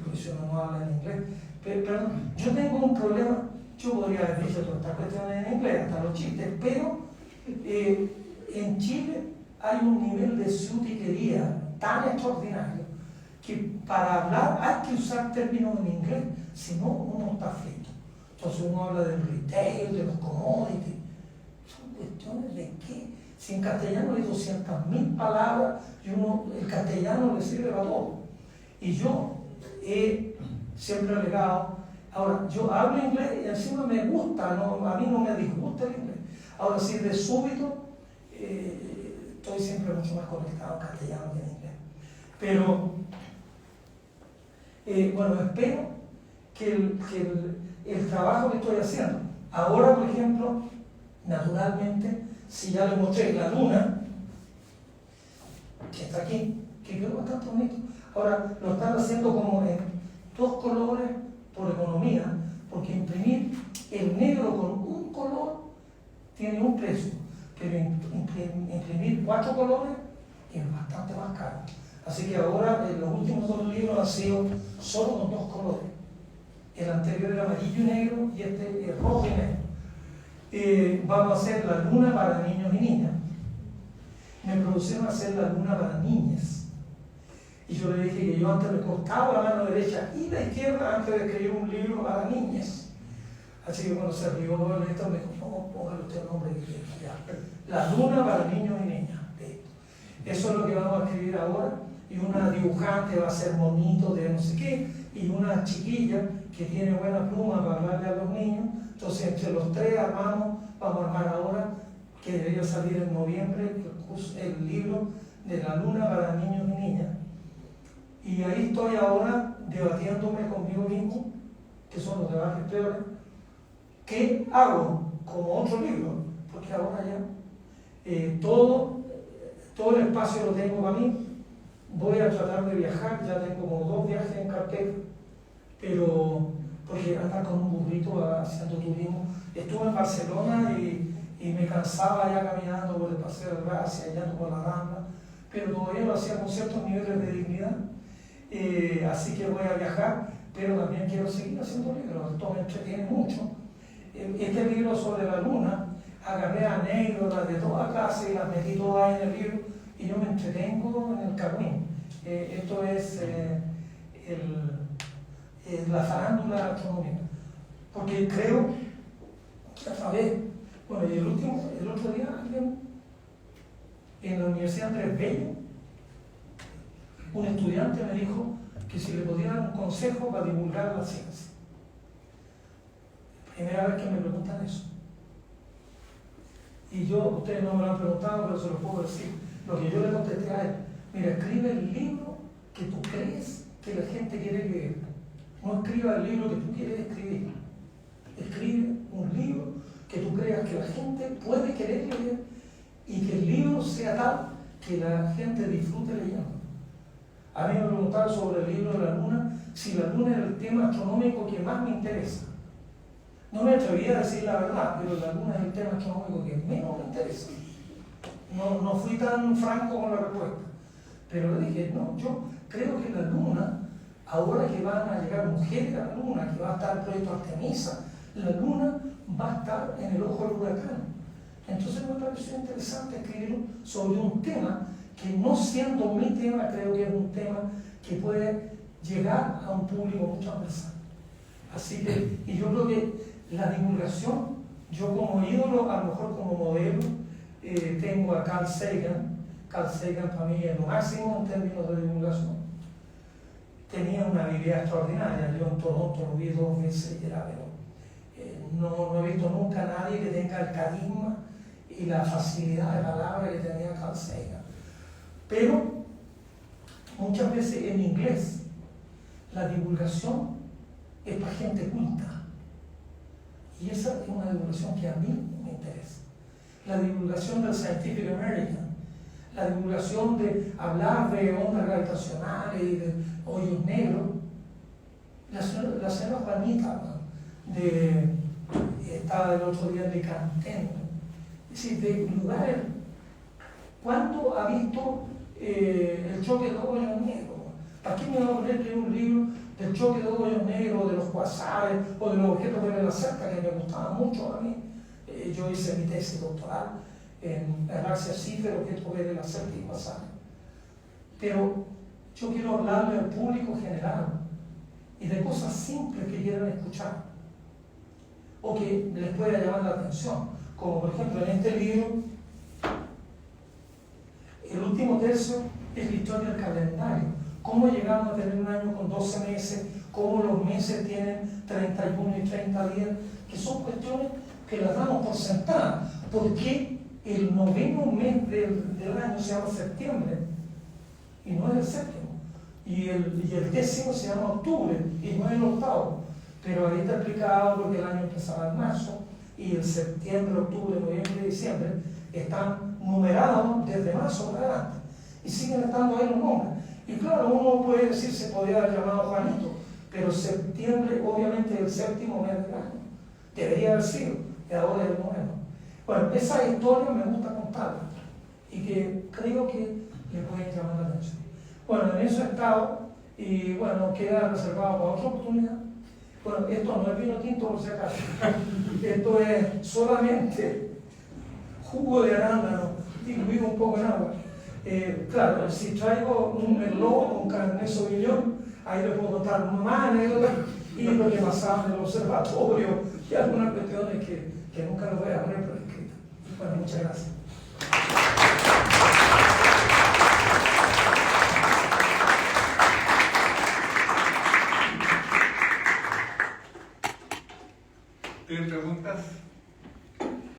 porque si uno no habla en inglés. Pero yo tengo un problema, yo podría haber dicho todas estas cuestiones en inglés, hasta los chistes, pero en Chile hay un nivel de ciutiquería tan extraordinario que para hablar hay que usar términos en inglés, si no uno está frito. Entonces uno habla del retail, de los commodities. ¿Son cuestiones de qué? Si en castellano hay 200.000 palabras y el castellano le sirve para todo. Y yo he siempre alegado, ahora yo hablo inglés y encima me gusta, no, a mí no me disgusta el inglés. Ahora si de súbito estoy siempre mucho más conectado en castellano que en inglés. Pero bueno, espero que el trabajo que estoy haciendo, ahora por ejemplo, naturalmente, si ya le mostré la luna, que está aquí, que quedó bastante bonito. Ahora lo están haciendo como en 2 colores por economía, porque imprimir el negro con un color tiene un precio, pero imprimir 4 colores es bastante más caro. Así que ahora los últimos 2 libros han sido solo con 2 colores. El anterior era amarillo y negro y este es rojo y negro. Vamos a hacer la luna para niños y niñas. Me propusieron hacer la luna para niñas. Y yo le dije que yo antes me cortaba la mano derecha y la izquierda antes de escribir un libro para niñas. Así que cuando se rió esto me dijo, no, póngale usted el nombre que quiera. La luna para niños y niñas. Eso es lo que vamos a escribir ahora. Y una dibujante va a ser monito de no sé qué, y una chiquilla que tiene buena pluma para hablarle a los niños. Entonces, entre los 3 armamos, vamos a armar ahora, que debería salir en noviembre, el libro de la luna para niños y niñas. Y ahí estoy ahora debatiéndome conmigo mismo, que son los debates peores, ¿qué hago como otro libro? Porque ahora ya todo el espacio lo tengo para mí. Voy a tratar de viajar, ya tengo como 2 viajes en carpeta, pero porque andar con un burrito haciendo turismo. Estuve en Barcelona y me cansaba ya caminando por el Paseo de Gracia, yendo por la Rambla, pero todavía lo hacía con ciertos niveles de dignidad. Así que voy a viajar, pero también quiero seguir haciendo libros. Esto me entretiene mucho. Este libro sobre la luna, agarré anécdotas de toda clase y las metí todas en el libro y yo me entretengo en el camino. Esto es la farándula astronómica, porque creo que a través, bueno, y el otro día alguien en la Universidad Andrés Bello, un estudiante me dijo que si le podía dar un consejo para divulgar la ciencia. Primera vez que me preguntan eso. Y ustedes no me lo han preguntado, pero se lo puedo decir. Lo que yo le contesté a él, mira, escribe el libro que tú crees que la gente quiere leer. No escriba el libro que tú quieres escribir. Escribe un libro que tú creas que la gente puede querer leer y que el libro sea tal que la gente disfrute leyendo. A mí me preguntaron sobre el libro de la luna, si la luna era el tema astronómico que más me interesa. No me atreví a decir la verdad, pero la luna es el tema astronómico que menos me interesa. No fui tan franco con la respuesta, pero le dije, no, yo creo que la luna, ahora que van a llegar mujeres a la luna, que va a estar el proyecto Artemisa, la luna va a estar en el ojo del huracán. Entonces me pareció interesante escribir sobre un tema que, no siendo mi tema, creo que es un tema que puede llegar a un público mucho más versado. Así que, y yo creo que la divulgación, yo como ídolo, a lo mejor como modelo, tengo a Carl Sagan. Carl Sagan para mí es lo máximo en términos de divulgación. Tenía una habilidad extraordinaria. Yo en Toronto lo vi 2 veces y era, pero no he visto nunca a nadie que tenga el carisma y la facilidad de palabra que tenía Carl Sagan. Pero muchas veces en inglés la divulgación es para gente culta. Y esa es una divulgación que a mí me interesa. La divulgación del Scientific American, la divulgación de hablar de ondas gravitacionales y de hoyos negros. La señora Juanita estaba el otro día de Cantén. Es decir, de lugares. ¿Cuándo ha visto el choque de hoyos negros? ¿Para qué me va a leer un libro del choque de hoyos negros, de los cuasares o de los objetos de vela cerca, que me gustaban mucho a mí? Yo hice mi tesis doctoral en galaxias cíferas, objetos de vela cerca y cuasares. Pero yo quiero hablarle al público general y de cosas simples que quieran escuchar o que les pueda llamar la atención, como por ejemplo en este libro, el último tercio es la historia del calendario. Cómo llegamos a tener un año con 12 meses, cómo los meses tienen 31 y 30 días, que son cuestiones que las damos por sentadas. ¿Por qué el 9º mes del año se llama septiembre y no es el séptimo? Y el 10º se llama octubre y no es el 8º. Pero ahí está explicado porque el año empezaba en marzo y el septiembre, octubre, noviembre y diciembre están numerados desde marzo para adelante y siguen estando ahí los nombres. Y claro, uno puede decir se podía haber llamado Juanito, pero septiembre obviamente es el séptimo mes del año. Debería haber sido, y ahora es el noveno. Bueno, esa historia me gusta contarla y que creo que le pueden llamar la atención. Bueno, en eso he estado y bueno, queda reservado para otra oportunidad. Bueno, esto no es vino tinto por si acaso. Esto es solamente jugo de arándano diluido un poco en agua. Claro, si traigo un merlot o un cabernet sauvignon, ahí le puedo contar más anécdotas y lo que pasaba en el observatorio y algunas cuestiones que nunca lo voy a poner por escrito. Bueno, muchas gracias.